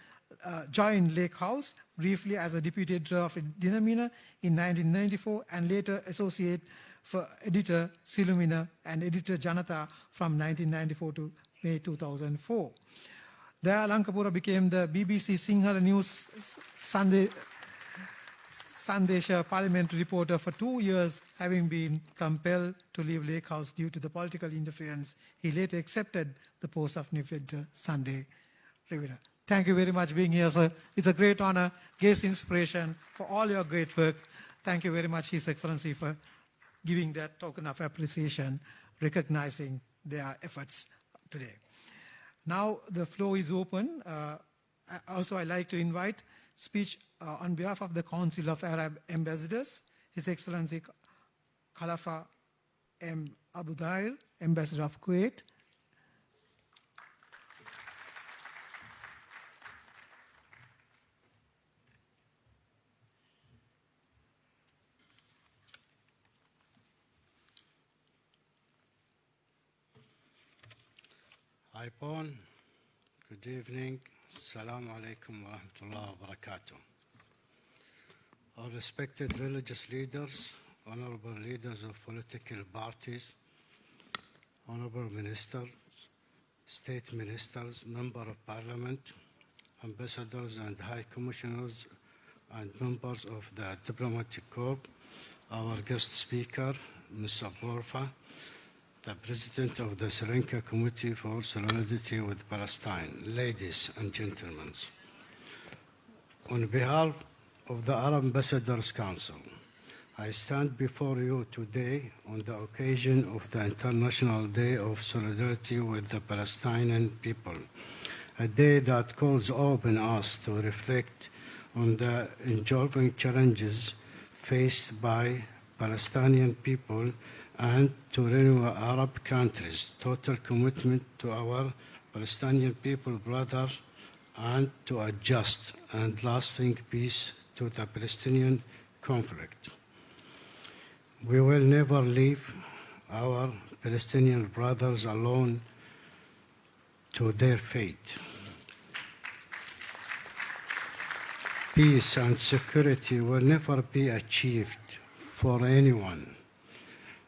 Lake House briefly as a deputy editor of Dinamina in 1994 and later associate for editor Silumina and editor Janata from 1994 to May 2004. Dayal Ankapura became the BBC Sinhala News Sandesha parliamentary reporter for 2 years, having been compelled to leave Lake House due to the political interference. He later accepted the post of news editor Sunday Rivera. Thank you very much for being here, sir. It's a great honor, great inspiration for all your great work. Thank you very much, His Excellency, for giving that token of appreciation, recognizing their efforts today. Now the floor is open. Also, I'd like to invite speech on behalf of the Council of Arab Ambassadors, His Excellency Khalifa M. Abu Dair, Ambassador of Kuwait. Hi, Paul. Good evening. Assalamu alaikum wa rahmatullahi wa barakatuh. Our respected religious leaders, honorable leaders of political parties, honorable ministers, state ministers, member of parliament, ambassadors and high commissioners, and members of the diplomatic corps, our guest speaker, Mr. Borfa, the President of the Sri Lanka Committee for Solidarity with Palestine, ladies and gentlemen. On behalf of the Arab Ambassadors Council, I stand before you today on the occasion of the International Day of Solidarity with the Palestinian people, a day that calls upon us to reflect on the enduring challenges faced by Palestinian people and to renew Arab countries' total commitment to our Palestinian people brothers and to a just and lasting peace to the Palestinian conflict. We will never leave our Palestinian brothers alone to their fate. Peace and security will never be achieved for anyone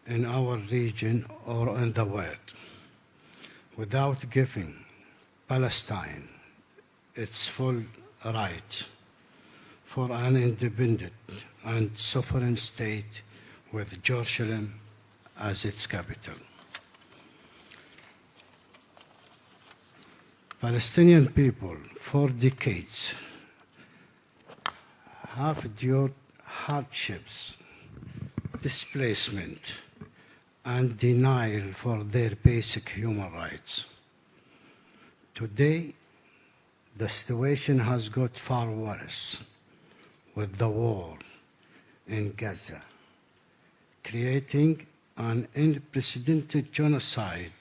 in our region or in the world without giving Palestine its full right for an independent and sovereign state with Jerusalem as its capital. Palestinian people for decades have endured hardships, displacement, and denial for their basic human rights. Today, the situation has got far worse, with the war in Gaza, creating an unprecedented genocide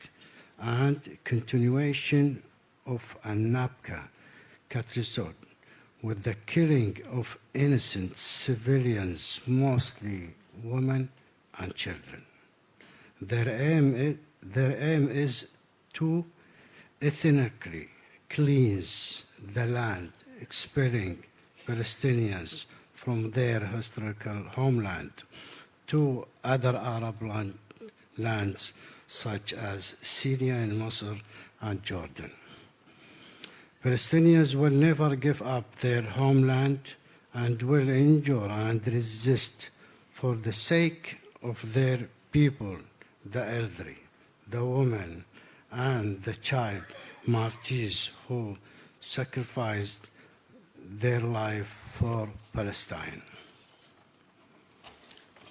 and continuation of a NAPCA cut result with the killing of innocent civilians, mostly women and children. Their aim is to ethnically cleanse the land, expelling Palestinians from their historical homeland to other Arab lands such as Syria and Misr and Jordan. Palestinians will never give up their homeland and will endure and resist for the sake of their people, the elderly, the woman, and the child martyrs who sacrificed their life for Palestine.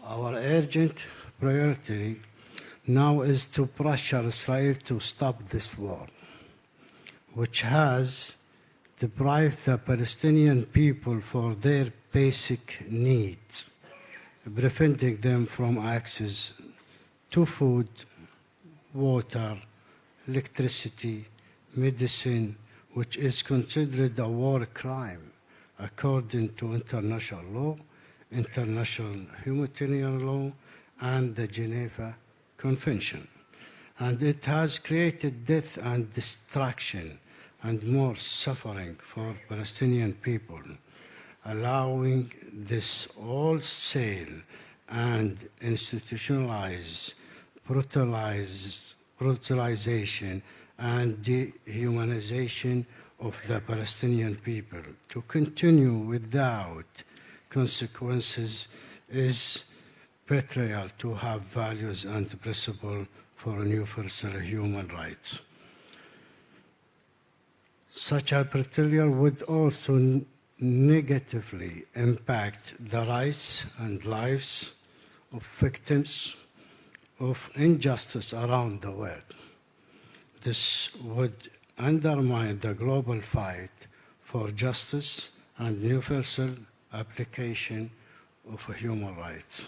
Our urgent priority now is to pressure Israel to stop this war, which has deprived the Palestinian people for their basic needs, preventing them from access to food, water, electricity, medicine, which is considered a war crime according to international law, international humanitarian law, and the Geneva Convention. And it has created death and destruction and more suffering for Palestinian people, allowing this wholesale and institutionalized brutalization and dehumanization of the Palestinian people to continue without consequences is betrayal to have values and principles for universal human rights. Such a betrayal would also negatively impact the rights and lives of victims of injustice around the world. This would undermine the global fight for justice and universal application of human rights.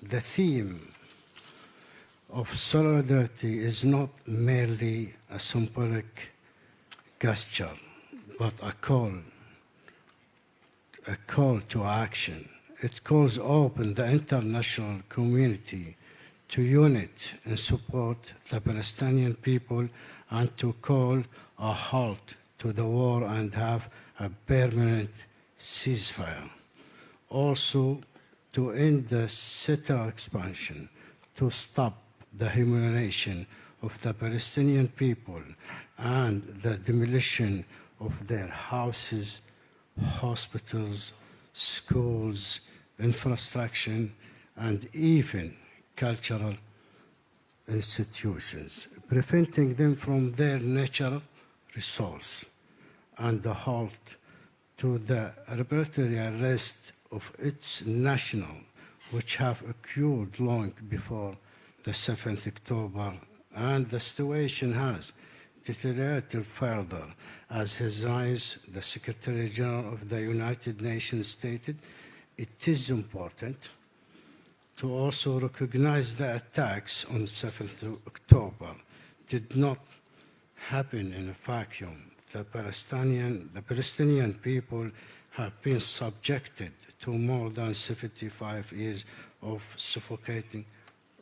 The theme of solidarity is not merely a symbolic gesture, but a call to action. It calls open the international community to unite and support the Palestinian people and to call a halt to the war and have a permanent ceasefire. Also, to end the settler expansion, to stop the humiliation of the Palestinian people and the demolition of their houses, hospitals, schools, infrastructure, and even cultural institutions, preventing them from their natural resource, and the halt to the arbitrary arrest of its national, which have occurred long before the 7th October, and the situation has deteriorated further. As His Highness, the Secretary General of the United Nations stated, it is important to also recognize the attacks on 7th October did not happen in a vacuum. The Palestinian people have been subjected to more than 75 years of suffocating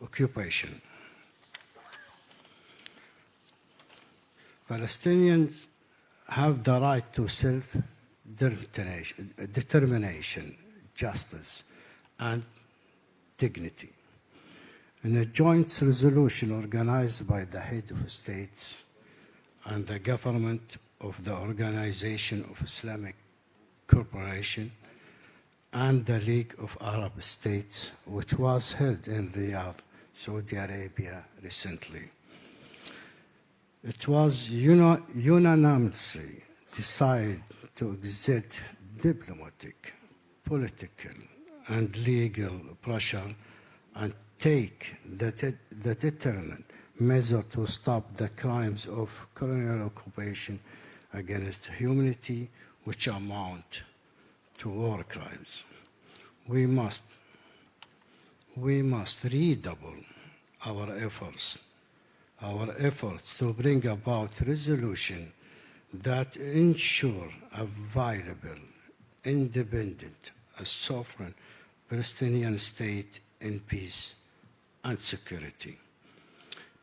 occupation. Palestinians have the right to self-determination, justice, and dignity. In a joint resolution organized by the head of states and the government of the Organization of Islamic Cooperation and the League of Arab States, which was held in Riyadh, Saudi Arabia recently. It was unanimously decided to exert diplomatic, political, and legal pressure and take the determined measure to stop the crimes of colonial occupation against humanity, which amount to war crimes. We must redouble our efforts to bring about resolution that ensure a viable, independent, a sovereign Palestinian state in peace and security.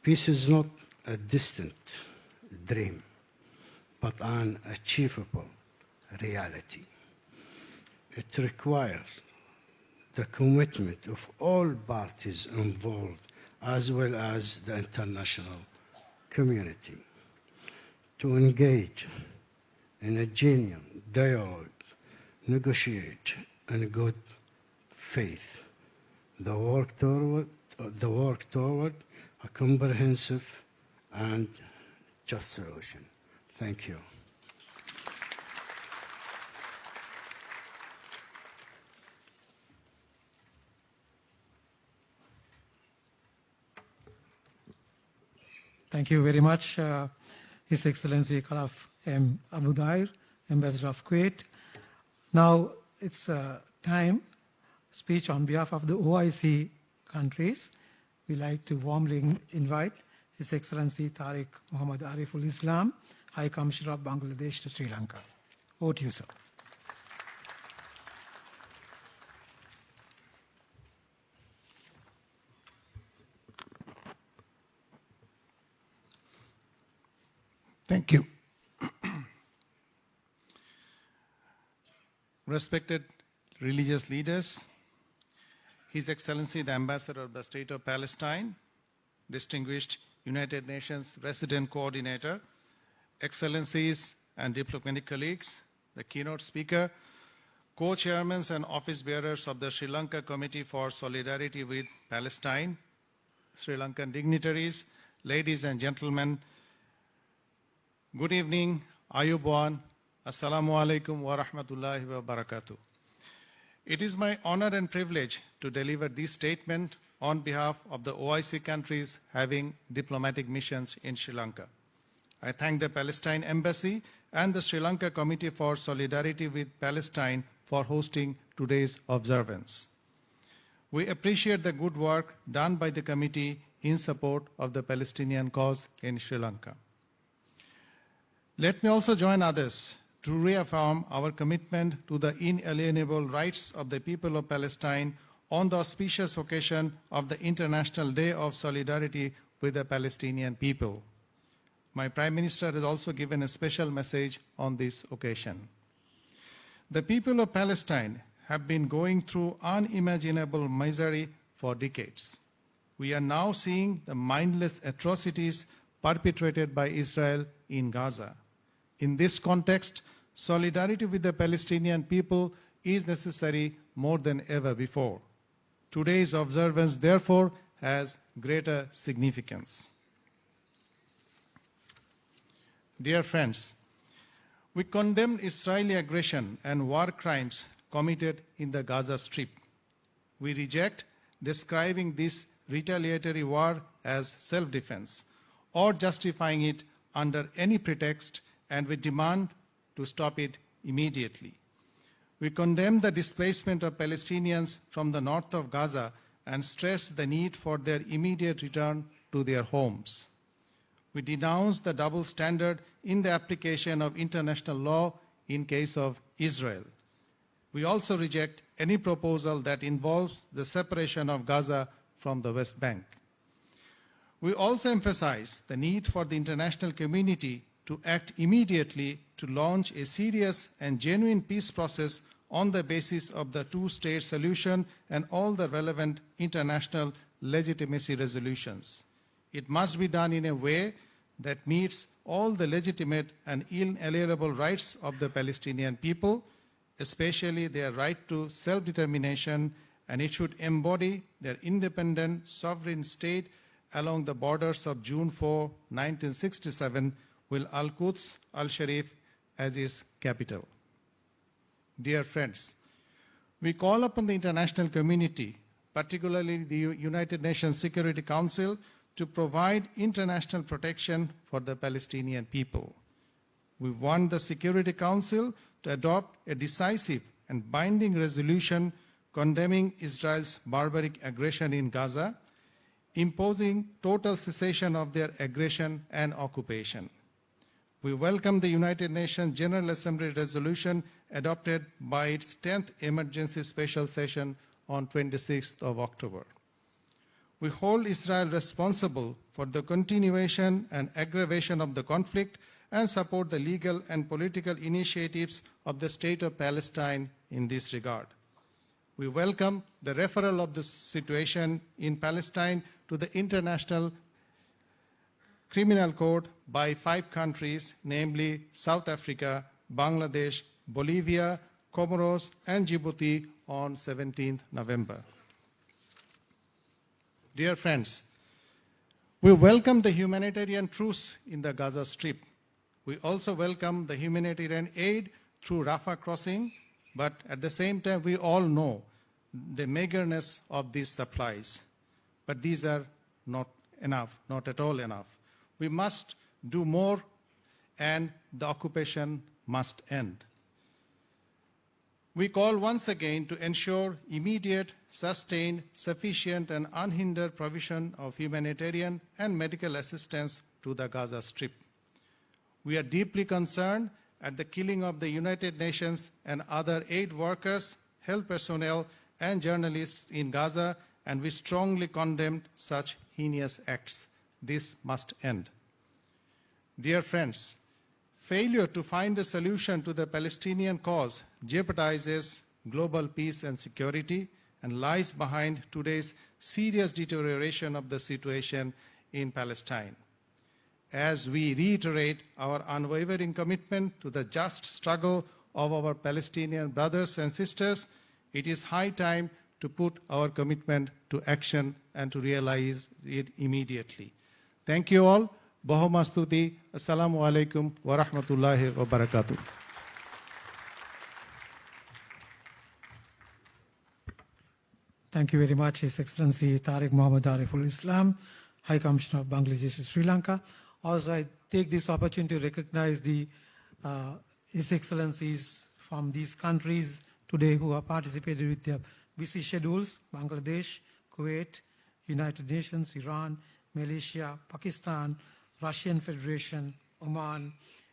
Peace is not a distant dream, but an achievable reality. It requires the commitment of all parties involved, as well as the international community, to engage in a genuine dialogue, negotiate in good faith, the work toward a comprehensive and just solution. Thank you. Thank you very much, His Excellency Khalaf M. Abu Dair, Ambassador of Kuwait. Now it's time, speech on behalf of the OIC countries. We like to warmly invite His Excellency Tariq Muhammad Ariful Islam, High Commissioner of Bangladesh to Sri Lanka. Over to you, sir. Thank you. Respected religious leaders, His Excellency the Ambassador of the State of Palestine, distinguished United Nations Resident Coordinator, Excellencies and diplomatic colleagues, the keynote speaker, co-chairmen and office bearers of the Sri Lanka Committee for Solidarity with Palestine, Sri Lankan dignitaries, ladies and gentlemen, good evening, Ayubuan, Assalamu alaikum wa rahmatullahi wa barakatuh. It is my honor and privilege to deliver this statement on behalf of the OIC countries having diplomatic missions in Sri Lanka. I thank the Palestine Embassy and the Sri Lanka Committee for Solidarity with Palestine for hosting today's observance. We appreciate the good work done by the committee in support of the Palestinian cause in Sri Lanka. Let me also join others to reaffirm our commitment to the inalienable rights of the people of Palestine on the auspicious occasion of the International Day of Solidarity with the Palestinian people. My Prime Minister has also given a special message on this occasion. The people of Palestine have been going through unimaginable misery for decades. We are now seeing the mindless atrocities perpetrated by Israel in Gaza. In this context, solidarity with the Palestinian people is necessary more than ever before. Today's observance, therefore, has greater significance. Dear friends, we condemn Israeli aggression and war crimes committed in the Gaza Strip. We reject describing this retaliatory war as self-defense or justifying it under any pretext, and we demand to stop it immediately. We condemn the displacement of Palestinians from the north of Gaza and stress the need for their immediate return to their homes. We denounce the double standard in the application of international law in case of Israel. We also reject any proposal that involves the separation of Gaza from the West Bank. We also emphasize the need for the international community to act immediately to launch a serious and genuine peace process on the basis of the two-state solution and all the relevant international legitimacy resolutions. It must be done in a way that meets all the legitimate and inalienable rights of the Palestinian people, especially their right to self-determination, and it should embody their independent sovereign state along the borders of June 4, 1967, with Al-Quds Al-Sharif as its capital. Dear friends, we call upon the international community, particularly the United Nations Security Council, to provide international protection for the Palestinian people. We want the Security Council to adopt a decisive and binding resolution condemning Israel's barbaric aggression in Gaza, imposing total cessation of their aggression and occupation. We welcome the United Nations General Assembly resolution adopted by its 10th Emergency Special Session on 26th of October. We hold Israel responsible for the continuation and aggravation of the conflict and support the legal and political initiatives of the State of Palestine in this regard. We welcome the referral of the situation in Palestine to the International Criminal Court by 5 countries, namely South Africa, Bangladesh, Bolivia, Comoros, and Djibouti on 17th November. Dear friends, we welcome the humanitarian truce in the Gaza Strip. We also welcome the humanitarian aid through Rafah crossing, but at the same time, we all know the meagerness of these supplies. But these are not enough, not at all enough. We must do more, and the occupation must end. We call once again to ensure immediate, sustained, sufficient, and unhindered provision of humanitarian and medical assistance to the Gaza Strip. We are deeply concerned at the killing of the United Nations and other aid workers, health personnel, and journalists in Gaza, and we strongly condemn such heinous acts. This must end. Dear friends, failure to find a solution to the Palestinian cause jeopardizes global peace and security and lies behind today's serious deterioration of the situation in Palestine. As we reiterate our unwavering commitment to the just struggle of our Palestinian brothers and sisters, it is high time to put our commitment to action and to realize it immediately. Thank you all. Bahuma Stuti. Assalamu alaikum wa rahmatullahi wa barakatuh. Thank you very much, His Excellency Tariq Muhammad Ariful Islam, High Commissioner of Bangladesh to Sri Lanka. Also, I take this opportunity to recognize the His Excellencies from these countries today who have participated with their busy schedules: Bangladesh, Kuwait, United Nations, Iran, Malaysia, Pakistan, Russian Federation, Oman,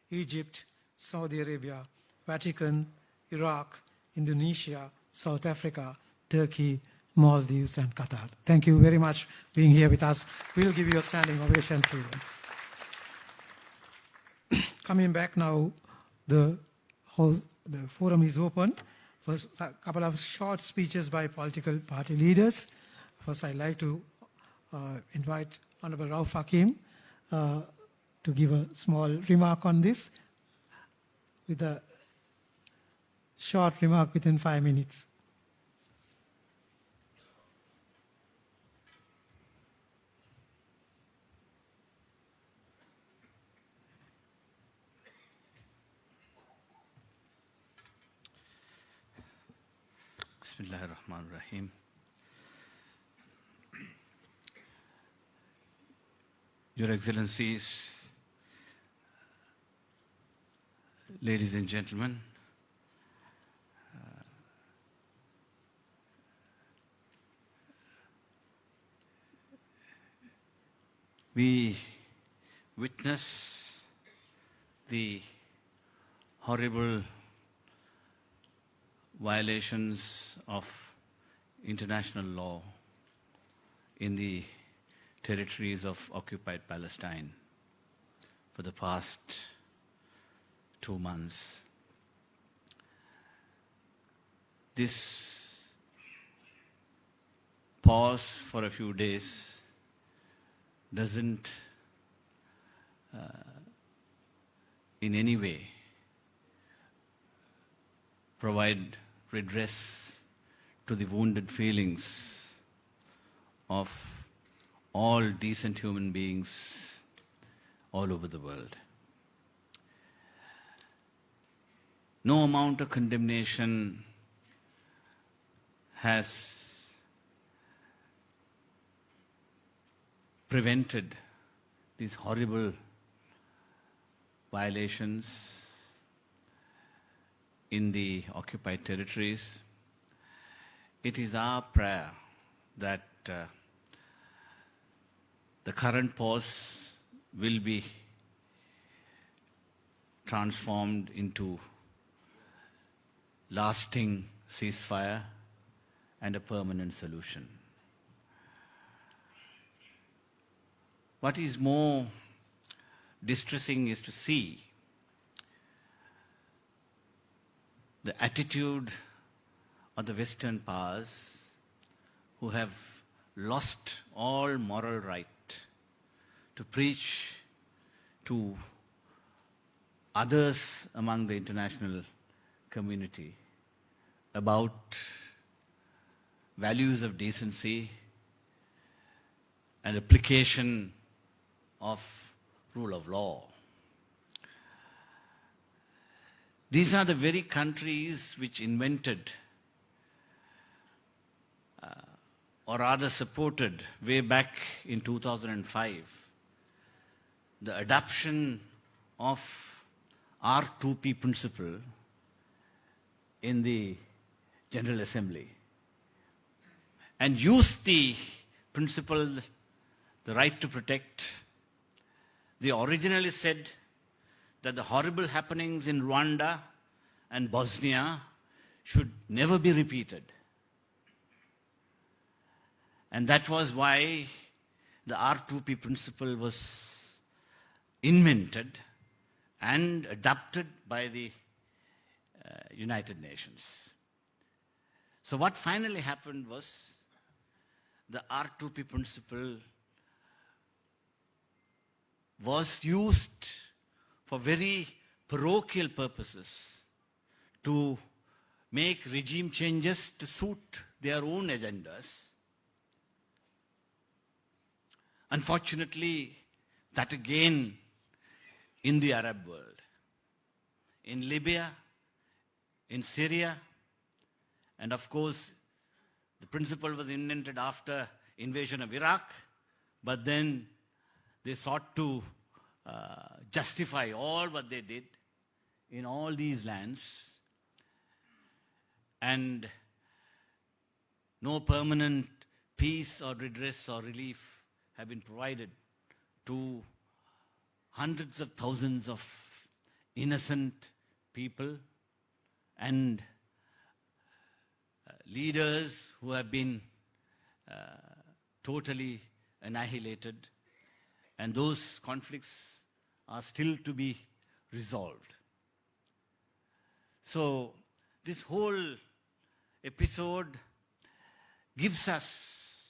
Egypt, Saudi Arabia, Vatican, Iraq, Indonesia, South Africa, Turkey, Maldives, and Qatar. Thank you very much for being here with us. We'll give you a standing ovation for you. Coming back now, the forum is open. First, a couple of short speeches by political party leaders. First, I'd like to invite Honorable Rauf Hakim to give a small remark on this with a short remark within 5 minutes. Bismillah ar-Rahman ar-Rahim. Your Excellencies, ladies and gentlemen, we witness the horrible violations of international law in the territories of occupied Palestine for the past 2 months. This pause for a few days doesn't in any way provide redress to the wounded feelings of all decent human beings all over the world. No amount of condemnation has prevented these horrible violations in the occupied territories, it is our prayer that the current pause will be transformed into lasting ceasefire and a permanent solution. What is more distressing is to see the attitude of the Western powers who have lost all moral right to preach to others among the international community about values of decency and application of rule of law. These are the very countries which invented or rather supported way back in 2005 the adoption of R2P principle in the General Assembly and used the principle, the right to protect. They originally said that the horrible happenings in Rwanda and Bosnia should never be repeated. And that was why the R2P principle was invented and adopted by the United Nations. So what finally happened was the R2P principle was used for very parochial purposes to make regime changes to suit their own agendas. Unfortunately, that again in the Arab world, in Libya, in Syria, and of course, the principle was invented after invasion of Iraq, but then they sought to justify all what they did in all these lands, and no permanent peace or redress or relief have been provided to hundreds of thousands of innocent people and leaders who have been totally annihilated, and those conflicts are still to be resolved. So this whole episode gives us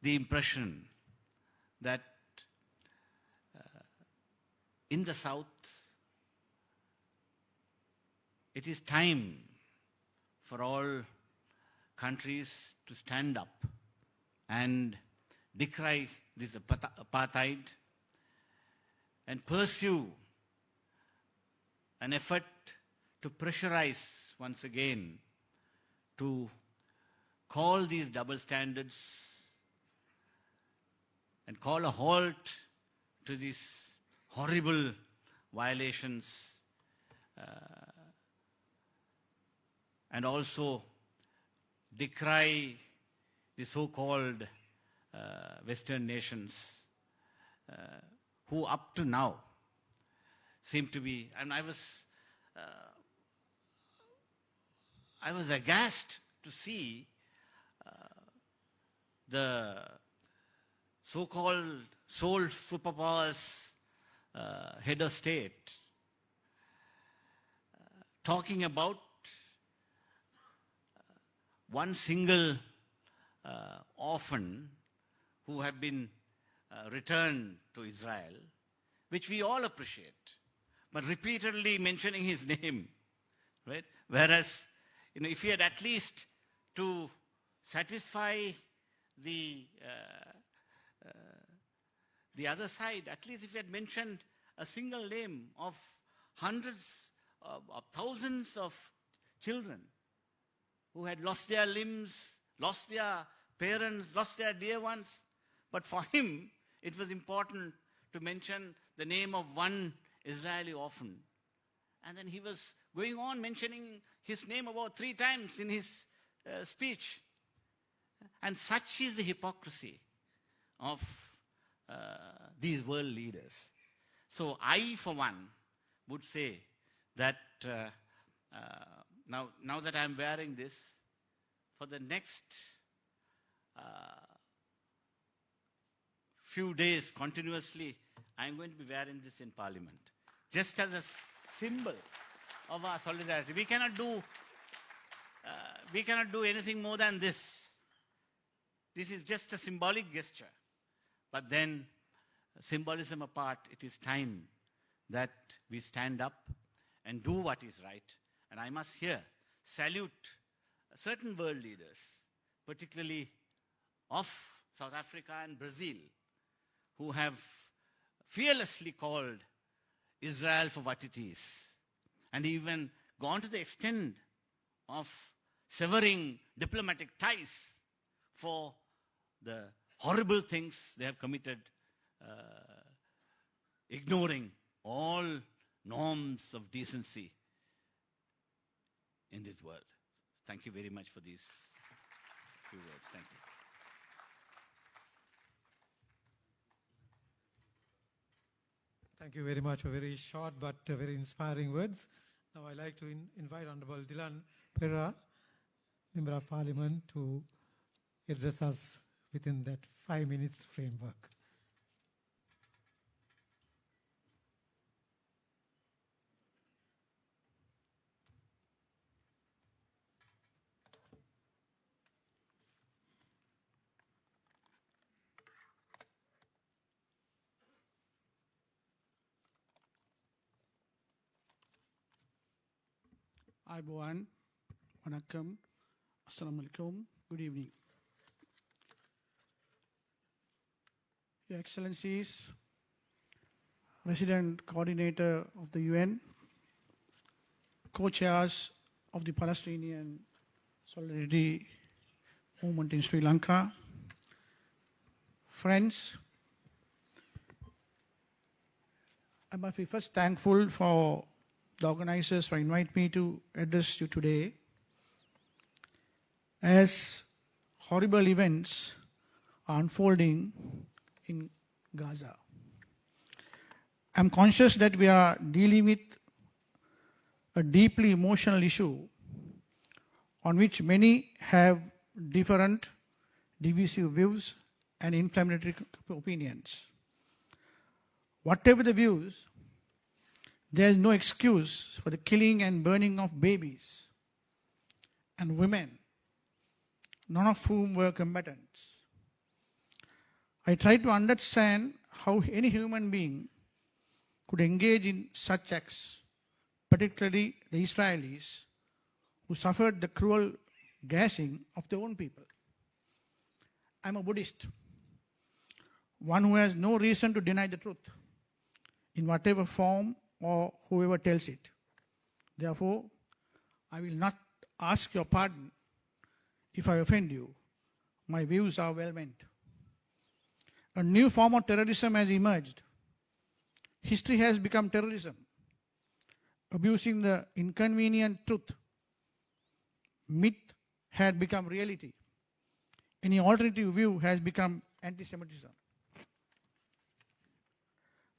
the impression that in the South, it is time for all countries to stand up and decry this apartheid and pursue an effort to pressurize once again to call these double standards and call a halt to these horrible violations and also decry the so-called Western nations who up to now seem to be, and I was aghast to see the so-called sole superpowers head of state talking about one single orphan who have been returned to Israel, which we all appreciate, but repeatedly mentioning his name, right? Whereas, if he had at least to satisfy the other side, at least if he had mentioned a single name of hundreds of thousands of children who had lost their limbs, lost their parents, lost their dear ones. But for him, it was important to mention the name of one Israeli orphan And then he was going on mentioning his name about 3 times in his speech. And such is the hypocrisy of these world leaders. So I, for one, would say that now that I'm wearing this, for the next few days continuously, I'm going to be wearing this in Parliament, just as a symbol of our solidarity. We cannot do anything more than this. This is just a symbolic gesture. But then, symbolism apart, it is time that we stand up and do what is right. And I must here salute certain world leaders, particularly of South Africa and Brazil, who have fearlessly called Israel for what it is, and even gone to the extent of severing diplomatic ties for the horrible things they have committed, ignoring all norms of decency in this world. Thank you very much for these few words. Thank you. Thank you very much for very short but very inspiring words. Now I'd like to invite Honorable Dylan Pera, Member of Parliament, to address us within that 5 minutes framework. Aiboan, Wanakkam, Assalamu alaikum, good evening. Your Excellencies, Resident Coordinator of the UN, Co-Chairs of the Palestinian Solidarity Movement in Sri Lanka, friends, I must be first thankful for the organizers for inviting me to address you today. As horrible events are unfolding in Gaza, I'm conscious that we are dealing with a deeply emotional issue on which many have different divisive views and inflammatory opinions. Whatever the views, there is no excuse for the killing and burning of babies and women, none of whom were combatants. I try to understand how any human being could engage in such acts, particularly the Israelis, who suffered the cruel gassing of their own people. I'm a Buddhist, one who has no reason to deny the truth in whatever form or whoever tells it. Therefore, I will not ask your pardon if I offend you. My views are well meant. A new form of terrorism has emerged. History has become terrorism, abusing the inconvenient truth. Myth had become reality. Any alternative view has become anti-Semitism.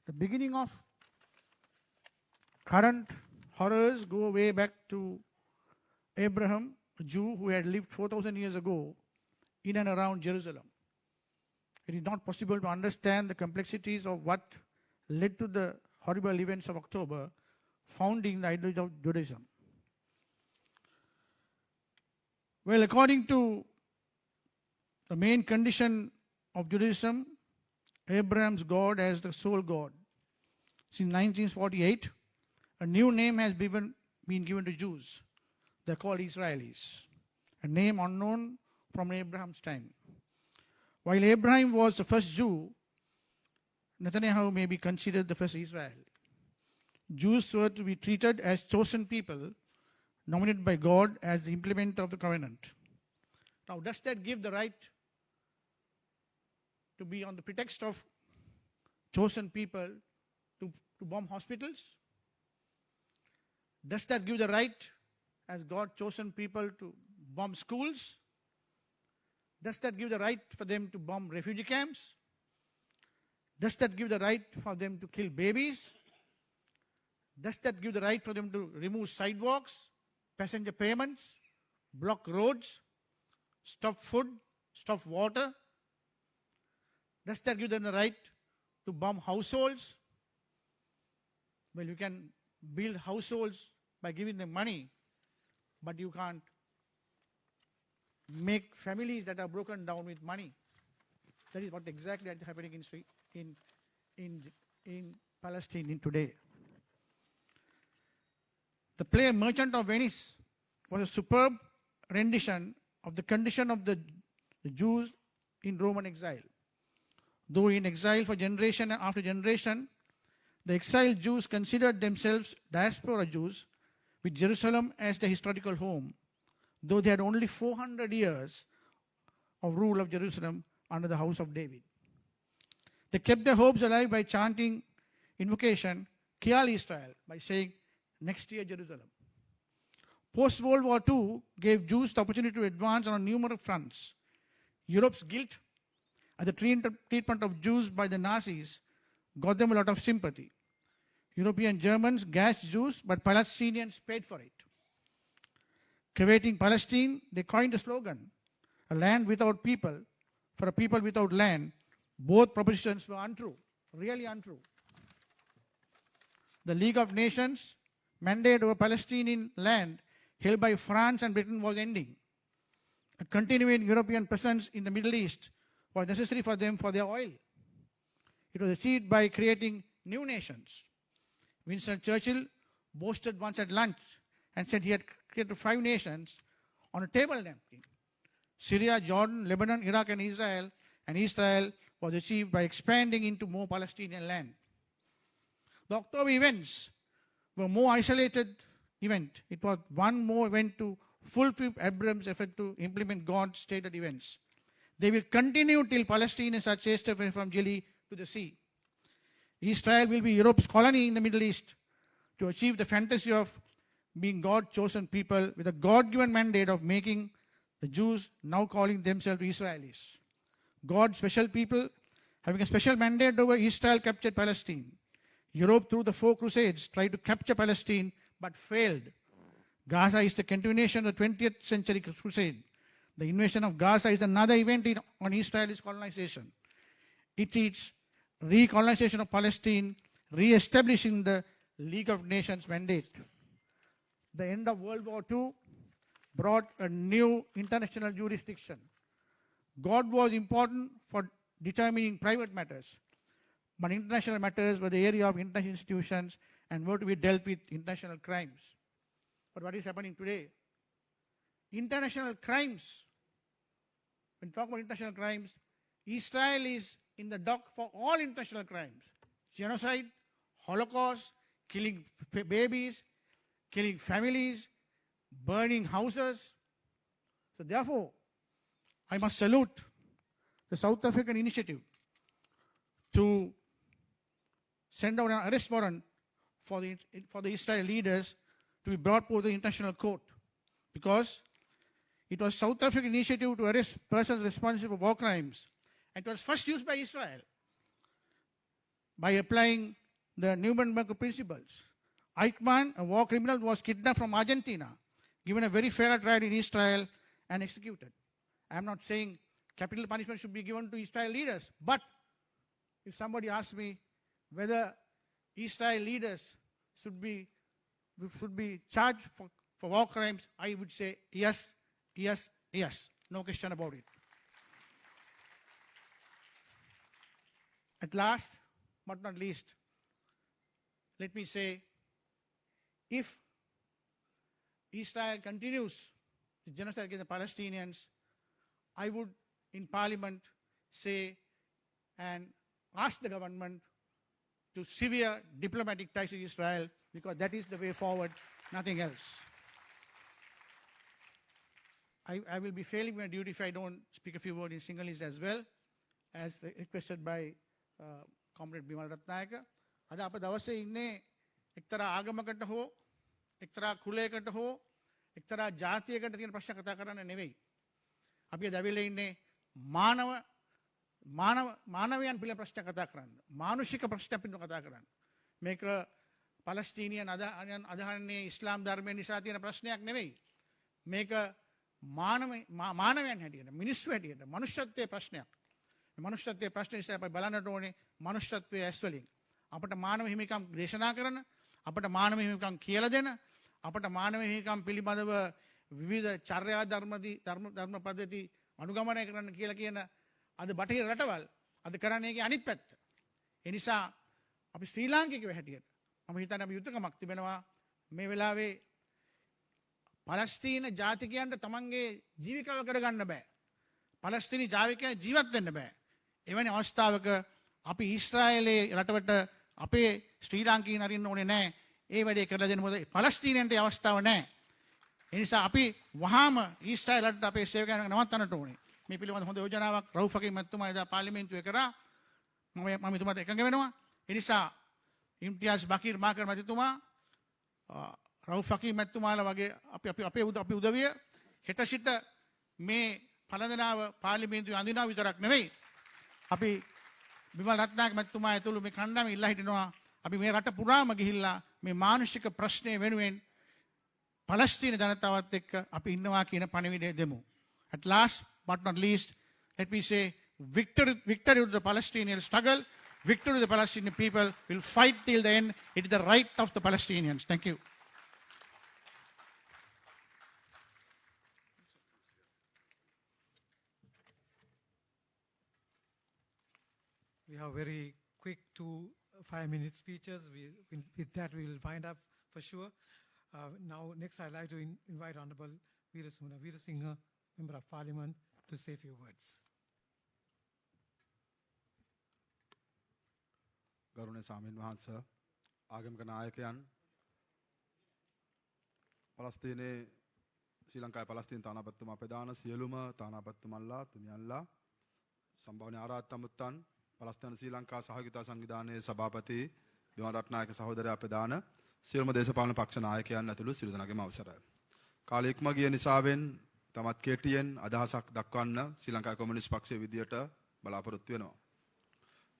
The beginning of current horrors go way back to Abraham, a Jew who had lived 4,000 years ago in and around Jerusalem. It is not possible to understand the complexities of what led to the horrible events of October, founding the ideology of Judaism. Well, according to the main condition of Judaism, Abraham's God as the sole God. Since 1948, a new name has been given to Jews. They're called Israelis, a name unknown from Abraham's time. While Abraham was the first Jew, Netanyahu may be considered the first Israel. Jews were to be treated as chosen people, nominated by God as the implementer of the covenant. Now, does that give the right to be on the pretext of chosen people to bomb hospitals? Does that give the right as God chosen people to bomb schools? Does that give the right for them to bomb refugee camps? Does that give the right for them to kill babies? Does that give the right for them to remove sidewalks, passenger payments, block roads, stop food, stop water? Does that give them the right to bomb households? Well, you can build households by giving them money, but you can't make families that are broken down with money. That is what exactly is happening in Palestine in today. The play Merchant of Venice was a superb rendition of the condition of the Jews in Roman exile. Though in exile for generation after generation, the exiled Jews considered themselves diaspora Jews with Jerusalem as their historical home, though they had only 400 years of rule of Jerusalem under the house of David. They kept their hopes alive by chanting invocation, Kial Israel, by saying, next year Jerusalem. Post-World War II gave Jews the opportunity to advance on numerous fronts. Europe's guilt at the treatment of Jews by the Nazis got them a lot of sympathy. European Germans gassed Jews, but Palestinians paid for it. Creating Palestine, they coined a slogan, a land without people, for a people without land. Both propositions were untrue, really untrue. The League of Nations mandate over Palestinian land held by France and Britain was ending. A continuing European presence in the Middle East was necessary for them for their oil. It was achieved by creating new nations. Winston Churchill boasted once at lunch and said he had created 5 nations on a table napkin. Syria, Jordan, Lebanon, Iraq, and Israel was achieved by expanding into more Palestinian land. The October events were more isolated event. It was one more event to fulfill Abraham's effort to implement God's stated events. They will continue till Palestine is chased away from Gili to the sea. Israel will be Europe's colony in the Middle East to achieve the fantasy of being God-chosen people with a God-given mandate of making the Jews now calling themselves Israelis. God's special people having a special mandate over Israel captured Palestine. Europe through the 4 Crusades tried to capture Palestine but failed. Gaza is the continuation of the 20th century crusade. The invasion of Gaza is another event on Israel's colonization. It is recolonization of Palestine, re-establishing the League of Nations mandate. The end of World War II brought a new international jurisdiction. God was important for determining private matters, but international matters were the area of international institutions and were to be dealt with international crimes. But what is happening today? International crimes. When we talk about international crimes, Israel is in the dock for all international crimes. Genocide, Holocaust, killing babies, killing families, burning houses. So therefore, I must salute the South African initiative to send out an arrest warrant for the Israeli leaders to be brought before the international court, because it was South African initiative to arrest persons responsible for war crimes. And it was first used by Israel by applying the Nuremberg principles. Eichmann, a war criminal, was kidnapped from Argentina, given a very fair trial in Israel, and executed. I am not saying capital punishment should be given to Israel leaders, but if somebody asks me whether Israel leaders should be charged for war crimes, I would say yes, yes, yes. No question about it. At last, but not least, let me say, if Israel continues the genocide against the Palestinians, I would in Parliament say and ask the government to severe diplomatic ties with Israel, because that is the way forward, nothing else. I will be failing my duty if I don't speak a few words in Sinhalese as well, as requested by Comrade Bimal Ratnayaka. Ada අප දවසේ ඉන්නේ එක්තරා ආගමකට හෝ එක්තරා කුලයකට හෝ එක්තරා ජාතියකට තියෙන ප්‍රශ්න කතා කරන්න නෙවෙයි. අපි දැවිලා ඉන්නේ මානවයන් පිළ ප්‍රශ්න කතා කරන්න. මානුෂික ප්‍රශ්න පිළ කතා කරන්න. මේක පලස්තීනියන් අදහන්නේ ඉස්ලාම් ධර්මය නිසා තියෙන ප්‍රශ්නයක් නෙවෙයි. මේක මානවයන් හැටියට මිනිස්සු හැටියට මනුෂ්‍යත්වයේ ප්‍රශ්නයක්. මනුෂ්‍යත්වයේ ප්‍රශ්න නිසා අපි බලන්නට ඕනේ මනුෂ්‍යත්වයේ ඇස් වලින්. අපට මානව හිමිකම් දේශනා කරන, අපට මානව හිමිකම් කියලා දෙන, අපට මානව හිමිකම් පිළිබඳව විවිධ චර්යා ධර්ම පද්ධති අනුගමනය කරන්න කියලා කියන අද බටහිර රටවල් අද කරන්නේ ඒකේ අනිත් පැත්ත. ඒ නිසා අපි ශ්‍රී ලාංකිකයෝ හැටියට මම හිතන්නේ අපි යුතුයකමක් තිබෙනවා මේ වෙලාවේ පලස්තීන ජාතිකයන්ට තමන්ගේ ජීවිකාව කරගන්න බෑ. පලස්තීනි ජාතිකයන් ජීවත් වෙන්න බෑ. එවැනි අවස්ථාවක අපි ඊශ්‍රායලයේ රටවට අපේ ශ්‍රී ලාංකීයන් අරින්න ඕනේ නැහැ. ඒ වැඩේ කරලා දෙන්න මොකද පලස්තීනයන්ට අවස්ථාව නැහැ. ඒ නිසා අපි වහාම ඊශ්‍රායල් රටට අපේ සේවකයන් නවත්තන්නට ඕනේ. මේ පිළිබඳ හොඳ යෝජනාවක් රවුෆ් හකීම් මැතිතුමා එදා පාර්ලිමේන්තුවේ කරා. මම එතුමාට එකඟ වෙනවා. ඒ නිසා ඉම්තියාස් බකීර් මාකර් මැතිතුමා රවුෆ් හකීම් මැතිතුමාලා වගේ අපේ උදවිය හෙට සිට මේ පළඳනාව පාර්ලිමේන්තුවේ අඳිනවා විතරක් නෙවෙයි. අපි බිමල් රත්නායක මැතිතුමා ඇතුළු මේ කණ්ඩායම ඉල්ලා හිටිනවා අපි මේ රට පුරාම ගිහිල්ලා මේ මානුෂික ප්‍රශ්නේ වෙනුවෙන් පලස්තීන ජනතාවත් එක්ක අපි ඉන්නවා කියන පණිවිඩය දෙමු. At last but not least, let me say victory to the Palestinian struggle, victory to the Palestinian people. Will fight till the end. It is the right of the Palestinians. Thank you. We have very quick 2-5 minute speeches. With that, we will wind up for sure. Now, next, I'd like to invite Honorable Veerasinghe, Member of Parliament, to say a few words. ගරුණීය ස්වාමීන් වහන්සේ, ආගමික නායකයන්, පලස්තීනයේ ශ්‍රී ලංකාවේ පලස්තීන තානාපතිතුමා ප්‍රධාන සියලුම තානාපතිතුමන්ලා තුමියන්ලා සම්භාවනීය ආරාධිත අමුත්තන් පලස්තීන ශ්‍රී ලංකා සහයෝගිතා සංවිධානයේ සභාපති බිමල් රත්නායක සහෝදරයා ප්‍රධාන සියලුම දේශපාලන පක්ෂ නායකයන් ඇතුළු සියලු දෙනාගේම අවසරයි. කාලය ඉක්ම ගිය නිසාවෙන් තමත් කෙටියෙන් අදහසක් දක්වන්න ශ්‍රී ලංකා කොමියුනිස්ට් පක්ෂයේ විදියට බලාපොරොත්තු වෙනවා.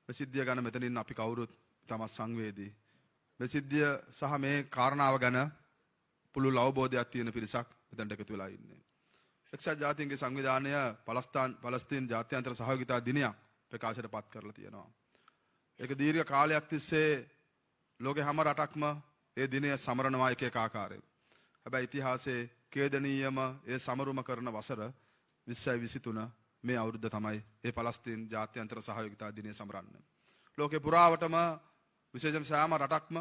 මේ සිද්ධිය ගැන මෙතනින් අපි කවුරුත් තමත් සංවේදී. මේ සිද්ධිය සහ මේ කාරණාව ගැන පුළුල් අවබෝධයක් තියෙන පිරිසක් මෙතනට එකතු වෙලා ඉන්නේ. එක්සත් ජාතීන්ගේ සංවිධානය පලස්තීන ජාත්‍යන්තර සහයෝගිතා දිනයක් ප්‍රකාශයට පත් කරලා තියෙනවා. ඒක දීර්ඝ කාලයක් තිස්සේ ලෝකේ හැම රටක්ම ඒ දිනය සමරනවා එක එක ආකාරයෙන්. හැබැයි ඉතිහාසයේ ඛේදනීයම ඒ සමරුම කරන වසර 2023 මේ අවුරුද්ද තමයි ඒ පලස්තීන ජාත්‍යන්තර සහයෝගිතා දිනය සමරන්නේ. ලෝකේ පුරාවටම විශේෂයෙන් සෑම රටක්ම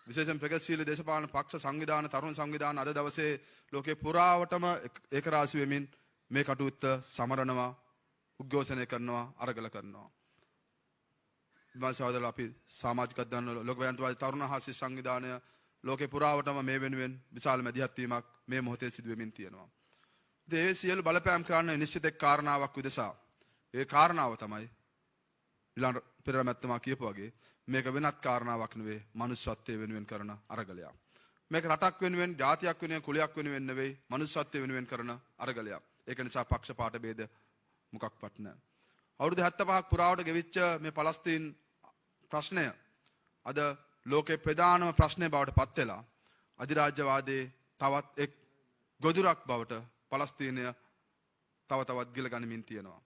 විශේෂයෙන් ප්‍රගතිශීලී දේශපාලන පක්ෂ සංවිධාන තරුණ සංවිධාන අද දවසේ ලෝකේ පුරාවටම ඒකරාශී වෙමින් මේ කටයුත්ත සමරනවා, උද්ඝෝෂණය කරනවා, අරගල කරනවා. විමර්ශකවල අපි සමාජික අධ්‍යයන ලෝකවැයන්තුවාදී තරුණ හාස්‍ය සංවිධානය ලෝකේ පුරාවටම මේ වෙනුවෙන් විශාල මැදිහත් වීමක් මේ මොහොතේ සිදු වෙමින් තියෙනවා. ඉතින් ඒ සියලු බලපෑම් කරන්න නිශ්චිත කාරණාවක් උදෙසා ඒ කාරණාව තමයි ඊළඟ පෙරේරා මැතිතුමා කියපු වගේ මේක වෙනත් කාරණාවක් නෙවෙයි මනුස්සත්වයේ වෙනුවෙන් කරන අරගලයක්. මේක රටක් වෙනුවෙන්, ජාතියක් වෙනුවෙන්, කුලයක් වෙනුවෙන් නෙවෙයි මනුස්සත්වයේ වෙනුවෙන් කරන අරගලයක්. ඒක නිසා පක්ෂ පාට ભેද මොකක්වත් නැහැ. අවුරුදු 75ක් පුරාවට ගෙවිච්ච මේ පලස්තීන් ප්‍රශ්නය අද ලෝකේ ප්‍රධානම ප්‍රශ්නය බවට පත් වෙලා අධිරාජ්‍යවාදයේ තවත් එක් ගොදුරක් බවට පලස්තීනය තව තවත් ගිල ගනිමින් තියෙනවා.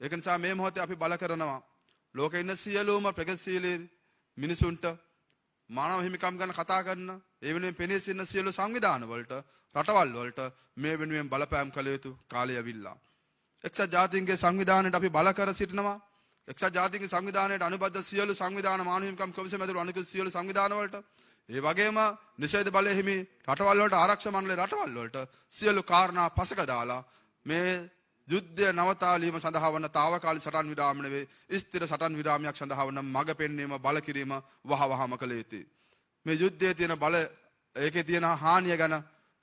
ඒක නිසා මේ මොහොතේ අපි බල කරනවා ලෝකේ ඉන්න සියලුම ප්‍රගතිශීලී මිනිසුන්ට මානව හිමිකම් ගැන කතා කරන ඒ වෙනුවෙන් පෙනී සිටින සියලු සංවිධාන වලට රටවල් වලට මේ වෙනුවෙන් බලපෑම් කළ යුතු කාලය ඇවිල්ලා. එක්සත් ජාතීන්ගේ සංවිධානයට අපි බල කර සිටිනවා. එක්සත් ජාතීන්ගේ සංවිධානයට අනුබද්ධ සියලු සංවිධාන මානව හිමිකම් කොමිසම ඇතුළු අනිකුත් සියලු සංවිධාන වලට ඒ වගේම නිෂේධ බලය හිමි රටවල් වලට ආරක්ෂා මණ්ඩලයේ රටවල් වලට සියලු කාරණා පසක දාලා මේ යුද්ධය නවතාලීම සඳහා වන తాවකාලික සටන් විරාම නෙවෙයි ස්ථිර සටන් විරාමයක් සඳහා වන මඟ පෙන්වීම බල කිරීම වහවහම කළ යුතුයි. මේ යුද්ධයේ තියෙන බල ඒකේ තියෙන හානිය ගැන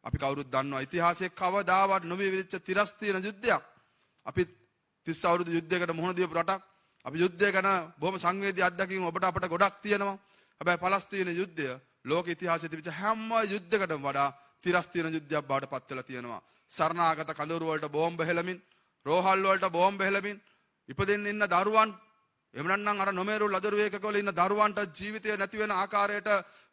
අපි කවුරුත් දන්නවා. ඉතිහාසයේ කවදාවත් නොවිවිච්ච තිරස් තියෙන යුද්ධයක්. අපි 30 අවුරුදු යුද්ධයකට මුහුණ දීපු රටක්. අපි යුද්ධය ගැන බොහොම සංවේදී අත්දැකීම් ඔබට අපට ගොඩක් තියෙනවා. හැබැයි පලස්තීන යුද්ධය ලෝක ඉතිහාසයේ තිබිච්ච හැම යුද්ධයකටම වඩා තිරස්තින යුද්ධයක් බවට පත් වෙලා තියෙනවා. සරණාගත කඳවුරු වලට බෝම්බ හෙලමින්, රෝහල් වලට බෝම්බ හෙලමින් ඉපදෙන්න ඉන්න දරුවන්, එහෙම නැත්නම් අර නොමේරු ලදරු වේකකවල ඉන්න දරුවන්ට ජීවිතය නැති වෙන ආකාරයට,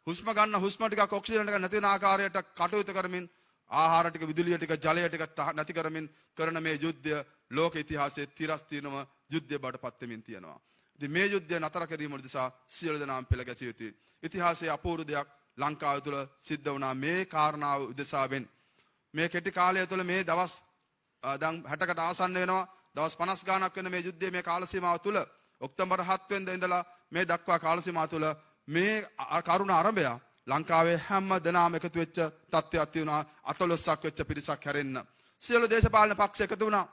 හුස්ම ගන්න හුස්ම ටිකක් ඔක්සිජන් ටිකක් නැති වෙන ආකාරයට කටයුතු කරමින්, ආහාර ටික, විදුලිය ටික, ජලය ටික නැති කරමින් කරන මේ යුද්ධය ලෝක ඉතිහාසයේ තිරස්තිනම යුද්ධය බවට පත් වෙමින් තියෙනවා. ඉතින් මේ යුද්ධය නතර කිරීම නිසා සියලු දෙනාම පෙළ ගැසිය යුතුයි. ඉතිහාසයේ අපූර්ව දෙයක් ලංකාව තුළ සිද්ධ වුණා මේ කාරණාව උදෙසාවෙන්. මේ කෙටි කාලය තුළ මේ දවස් දැන් 60කට ආසන්න වෙනවා. දවස් 50 ගාණක් වෙන මේ යුද්ධයේ මේ කාල සීමාව තුළ ඔක්තෝබර් 7 වෙනිදා ඉඳලා මේ දක්වා කාල සීමාව තුළ මේ කරුණ ආරම්භය ලංකාවේ හැම දෙනාම එකතු වෙච්ච තත්ත්වයක් තියෙනවා. 14ක් වෙච්ච පිරිසක් හැරෙන්න. සියලු දේශපාලන පක්ෂ එකතු වුණා.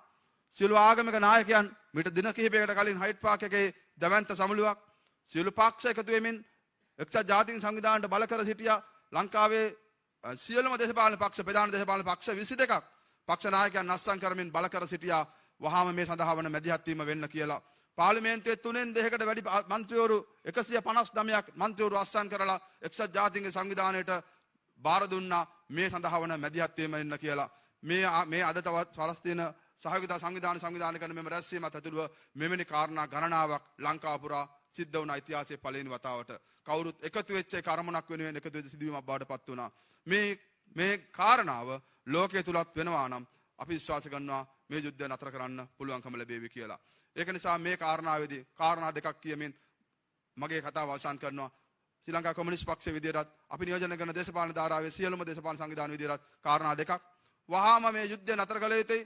සියලු ආගමික නායකයන් මීට දින කිහිපයකට කලින් හයිඩ් පාක් එකේ දැවැන්ත සමුළුවක් සියලු පක්ෂ එකතු වෙමින් එක්සත් ජාතීන් සංවිධානයට බල කර සිටියා. ලංකාවේ සියලුම දේශපාලන පක්ෂ, ප්‍රධාන දේශපාලන පක්ෂ 22ක් පක්ෂ නායකයන් අස්සම් කරමින් බල කර සිටියා. වහාම මේ සඳහා වන මැදිහත් වීම වෙන්න කියලා. පාර්ලිමේන්තුවේ 3න් 2කට වැඩි മന്ത്രിවරු 159ක් മന്ത്രിවරු අස්සම් කරලා එක්සත් ජාතීන්ගේ සංවිධානයට බාර දුන්නා මේ සඳහා වන මැදිහත් වීම වෙන්න කියලා. මේ අද තවත් පලස්තීන සහයෝගිතා සංවිධාන කරන මෙම රැස්වීමත් ඇතුළුව මෙවැනි කාරණා ගණනාවක් ලංකාව පුරා සිද්ධ වුණ ඉතිහාසයේ පළවෙනි වතාවට කවුරුත් එකතු වෙච්ච කර්මණක් වෙනුවෙන් එකතු වෙච්ච සිදුවීමක් බවට පත් වුණා. මේ කාරණාව ලෝකයේ තුලත් වෙනවා නම් අපි විශ්වාස කරනවා මේ යුද්ධය නතර කරන්න පුළුවන්කම ලැබෙවි කියලා. ඒක නිසා මේ කාරණාවේදී කාරණා දෙකක් කියමින් මගේ කතාව අවසන් කරනවා. ශ්‍රී ලංකා කොමියුනිස්ට් පක්ෂයේ විදිහටත් අපි නියෝජනය කරන දේශපාලන ධාරාවේ සියලුම දේශපාලන සංවිධාන විදිහටත් කාරණා දෙකක්. වහාම මේ යුද්ධය නතර කළ යුතුයි.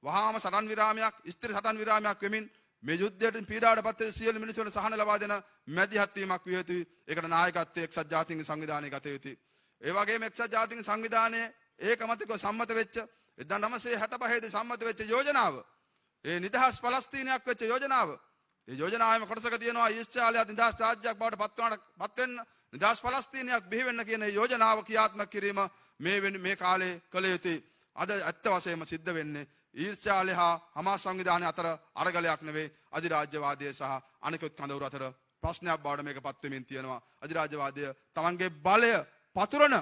වහාම සටන් විරාමයක්, ස්ථිර සටන් විරාමයක් වෙමින් මේ යුද්ධයෙන් පීඩාවට පත් වෙන සියලු මිනිසුන්ට සහන ලබා දෙන මැදිහත් වීමක් විය යුතුයි. ඒකට නායකත්වයේ එක්සත් ජාතීන්ගේ සංවිධානය ගත යුතුයි. ඒ වගේම එක්සත් ජාතීන්ගේ සංවිධානයේ ඒකමතිකව සම්මත වෙච්ච 1965 දී සම්මත වෙච්ච යෝජනාව, ඒ නිදහස් පලස්තීනයක් වෙච්ච යෝජනාව, ඒ යෝජනාවේම කොටසක තියෙනවා ඊශ්‍රායලයට නිදහස් රාජ්‍යයක් බවට පත් වෙන්න, නිදහස් පලස්තීනයක් බිහි වෙන්න කියන යෝජනාව ක්‍රියාත්මක කිරීම මේ කාලේ කළ යුතුයි. අද ඇත්ත වශයෙන්ම සිද්ධ වෙන්නේ ඊර්ෂ්‍යාලය හා හමාස් සංවිධානය අතර අරගලයක් නෙවෙයි, අධිරාජ්‍යවාදය සහ අනිකුත් කඳවුරු අතර ප්‍රශ්නයක් බවට මේක පත් වෙමින් තියෙනවා. අධිරාජ්‍යවාදය තමන්ගේ බලය පතුරන,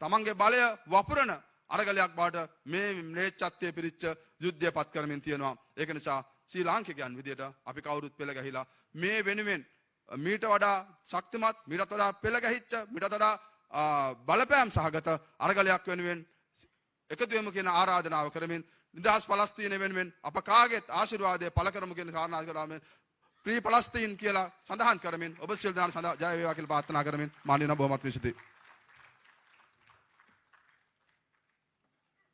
තමන්ගේ බලය වපුරන අරගලයක් බවට මේ ම්ලේච්ඡත්වයේ පිරිච්ච යුද්ධය පත් කරමින් තියෙනවා. ඒක නිසා ශ්‍රී ලාංකිකයන් විදියට අපි කවුරුත් පෙළ ගැහිලා මේ වෙනුවෙන් මීට වඩා ශක්තිමත්, මීට වඩා පෙළ ගැහිච්ච, මීට වඩා බලපෑම් සහගත අරගලයක් වෙනුවෙන් එකතු වෙමු කියන ආරාධනාව කරමින් නිදහස් පලස්තීන වෙනුවෙන් අප කාගේත් ආශිර්වාදය පළ කරමු කියන කාරණා කරමින් ප්‍රී පලස්තීන් කියලා සඳහන් කරමින් ඔබ සියලු දෙනාට ජය වේවා කියලා ප්‍රාර්ථනා කරමින් මානවීය බොහොමත් ස්තුතියි.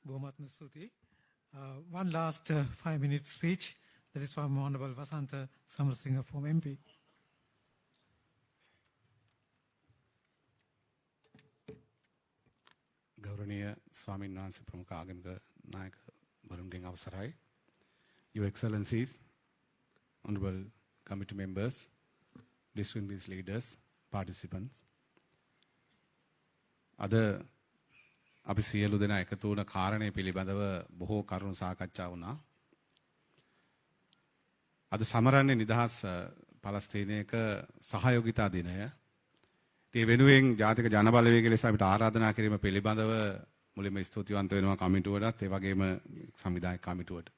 බොහොමත්ම ස්තුතියි. One last 5-minute speech. That is from Honorable Vasanta Samarasinghe from MP. ගෞරවනීය ස්වාමීන් වහන්සේ ප්‍රමුඛ ආගමික නායක වරුන්ගෙන් අවසරයි. Your Excellencies, Honorable Committee members, distinguished leaders, participants. අද අපි සියලු දෙනා එකතු වුණ කාරණය පිළිබඳව බොහෝ කරුණු සාකච්ඡා වුණා. අද සමරන්නේ නිදහස් පලස්තීනයක සහයෝගිතා දිනය. ඒ වෙනුවෙන් ජාතික ජනබලවේගය ලෙස අපිට ආරාධනා කිරීම පිළිබඳව මුලින්ම ස්තුතිවන්ත වෙනවා කමිටුවටත්, ඒ වගේම සංවිධායක කමිටුවට.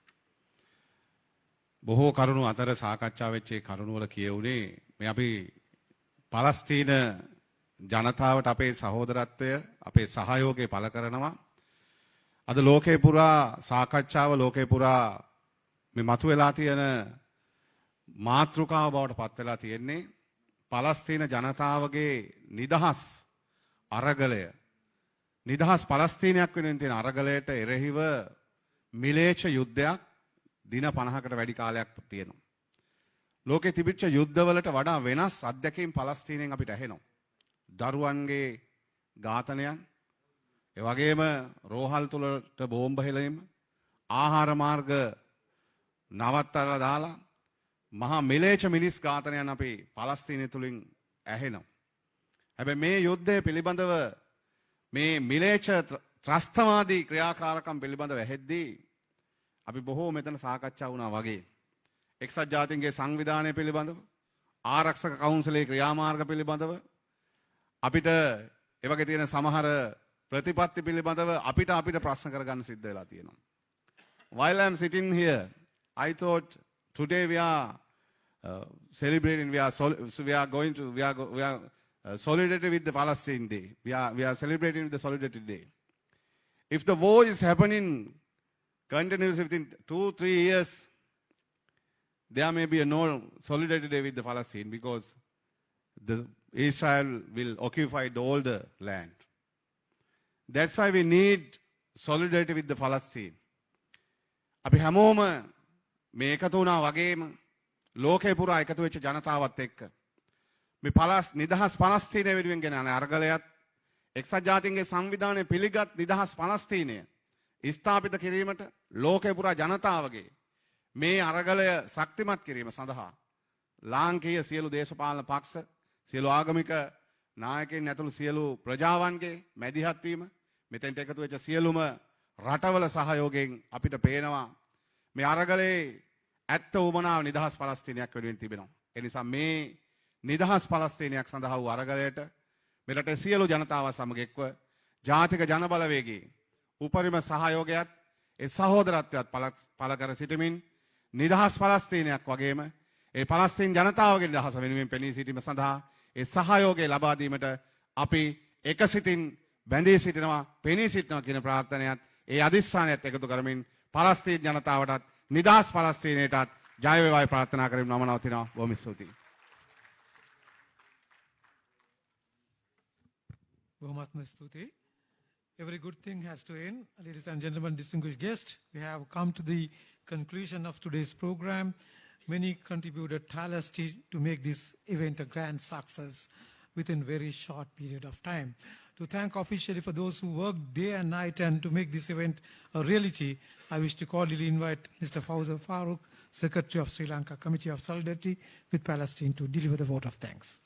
බොහෝ කරුණු අතර සාකච්ඡා වෙච්ච ඒ කරුණු වල කියවුනේ මේ අපි පලස්තීන ජනතාවට අපේ සහෝදරත්වය, අපේ සහයෝගය පළ කරනවා. අද ලෝකේ පුරා සාකච්ඡාව, ලෝකේ පුරා මේ මතුවලා තියෙන මාතෘකාව බවට පත් වෙලා තියෙන්නේ පලස්තීන ජනතාවගේ නිදහස් අරගලය, නිදහස් පලස්තීනයක් වෙනුවෙන් තියෙන අරගලයට එරෙහිව මිලේච්ඡ යුද්ධයක් දින 50කට වැඩි කාලයක් තියෙනවා. ලෝකේ තිබිච්ච යුද්ධවලට වඩා වෙනස් අත්දැකීම් පලස්තීනයෙන් අපිට ඇහෙනවා. දරුවන්ගේ ඝාතනයන්, ඒ වගේම රෝහල් තුලට බෝම්බ හෙලීම, ආහාර මාර්ග නවත්තලා දාලා මහා මිලේච්ඡ මිනිස් ඝාතනයන් අපි පලස්තීනය තුලින් ඇහෙනවා. හැබැයි මේ යුද්ධය පිළිබඳව, මේ මිලේච්ඡ ත්‍රස්තවාදී ක්‍රියාකාරකම් පිළිබඳව ඇහෙද්දී අපි බොහෝ මෙතන සාකච්ඡා වුණා වගේ එක්සත් ජාතීන්ගේ සංවිධානය පිළිබඳව, ආරක්ෂක කවුන්සිලේ ක්‍රියාමාර්ග පිළිබඳව, අපිට එවගේ තියෙන සමහර ප්‍රතිපත්ති පිළිබඳව අපිට ප්‍රශ්න කරගන්න සිද්ධ වෙලා තියෙනවා. While I'm sitting here, I thought today we are celebrating, we are solidarity with the Palestine Day. We are celebrating with the Solidarity Day. If the war is happening continuously within 2-3 years, there may be a no Solidarity Day with the Palestine because Israel will occupy all the land. That's why we need solidarity with the Palestine. අපි හැමෝම මේ එකතු වුණා වගේම ලෝකේ පුරා එකතු වෙච්ච ජනතාවත් එක්ක මේ නිදහස් පලස්තීනය වෙනුවෙන් ගෙන යන අරගලයත් එක්සත් ජාතීන්ගේ සංවිධානය පිළිගත් නිදහස් පලස්තීනය ස්ථාපිත කිරීමට ලෝකේ පුරා ජනතාවගේ මේ අරගලය ශක්තිමත් කිරීම සඳහා ලාංකීය සියලු දේශපාලන පක්ෂ සියලු ආගමික නායකයින් ඇතුළු සියලු ප්‍රජාවන්ගේ මැදිහත් වීම මෙතෙන්ට එකතු වෙච්ච සියලුම රටවල සහයෝගයෙන් අපිට පේනවා මේ අරගලේ ඇත්ත උමනාව නිදහස් පලස්තීනයක් වෙනුවෙන් තිබෙනවා. ඒ නිසා මේ නිදහස් පලස්තීනයක් සඳහා වූ අරගලයට මෙරට සියලු ජනතාව සමග එක්ව ජාතික ජනබලවේගයේ උපරිම සහයෝගයත් ඒ සහෝදරත්වයත් පළ කර සිටමින් නිදහස් පලස්තීනයක් වගේම ඒ පලස්තීන් ජනතාවගේ නිදහස වෙනුවෙන් පෙනී සිටීම සඳහා ඒ සහයෝගය ලබා දීමට අපි එකසිතින් බැඳී සිටිනවා පෙනී සිටිනවා කියන ප්‍රාර්ථනයත් ඒ අදිස්ථානයත් එකතු කරමින් පලස්තීන් ජනතාවටත් නිදහස් පලස්තීනයටත් ජය වේවායි ප්‍රාර්ථනා කරමින් මම නවතිනවා. බොහොම ස්තුතියි. බොහොමත්ම ස්තුතියි. Every good thing has to end. Ladies and gentlemen, distinguished guests, we have come to the conclusion of today's program. Many contributed tirelessly to make this event a grand success within a very short period of time. To thank officially for those who worked day and night and to make this event a reality, I wish to cordially invite Mr. Fawzan Farooq, Secretary of Sri Lanka Committee of Solidarity with Palestine, to deliver the vote of thanks.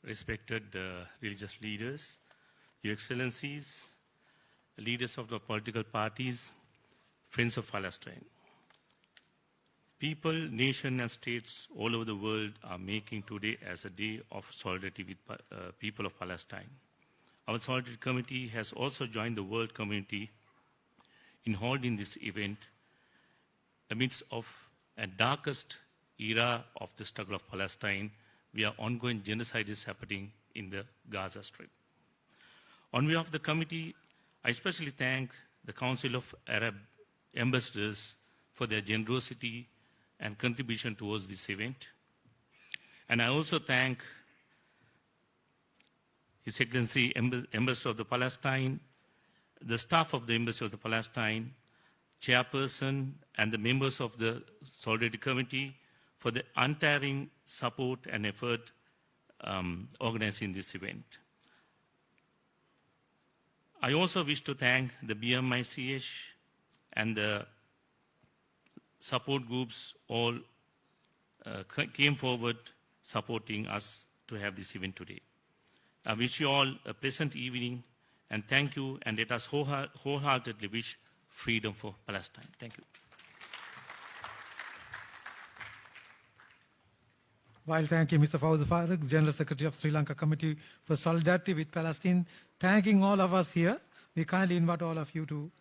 Respected religious leaders, Your Excellencies, leaders of the political parties, friends of Palestine. People, nations and states all over the world are making today as a day of solidarity with people of Palestine. Our Solidarity Committee has also joined the world community in holding this event amidst of a darkest era of the struggle of Palestine, where ongoing genocide is happening in the Gaza Strip. On behalf of the committee, I especially thank the Council of Arab Ambassadors for their generosity and contribution towards this event. And I also thank His Excellency Ambassador of the Palestine, the staff of the Embassy of the Palestine, chairperson and the members of the Solidarity Committee for the untiring support and effort organizing this event. I also wish to thank the BMICH and the support groups all came forward supporting us to have this event today. I wish you all a pleasant evening and thank you, and let us wholeheartedly wish freedom for Palestine. Thank you. While thanking Mr. Fawzan Farooq, General Secretary of Sri Lanka Committee for Solidarity with Palestine, thanking all of us here, we kindly invite all of you to...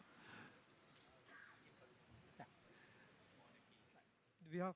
We are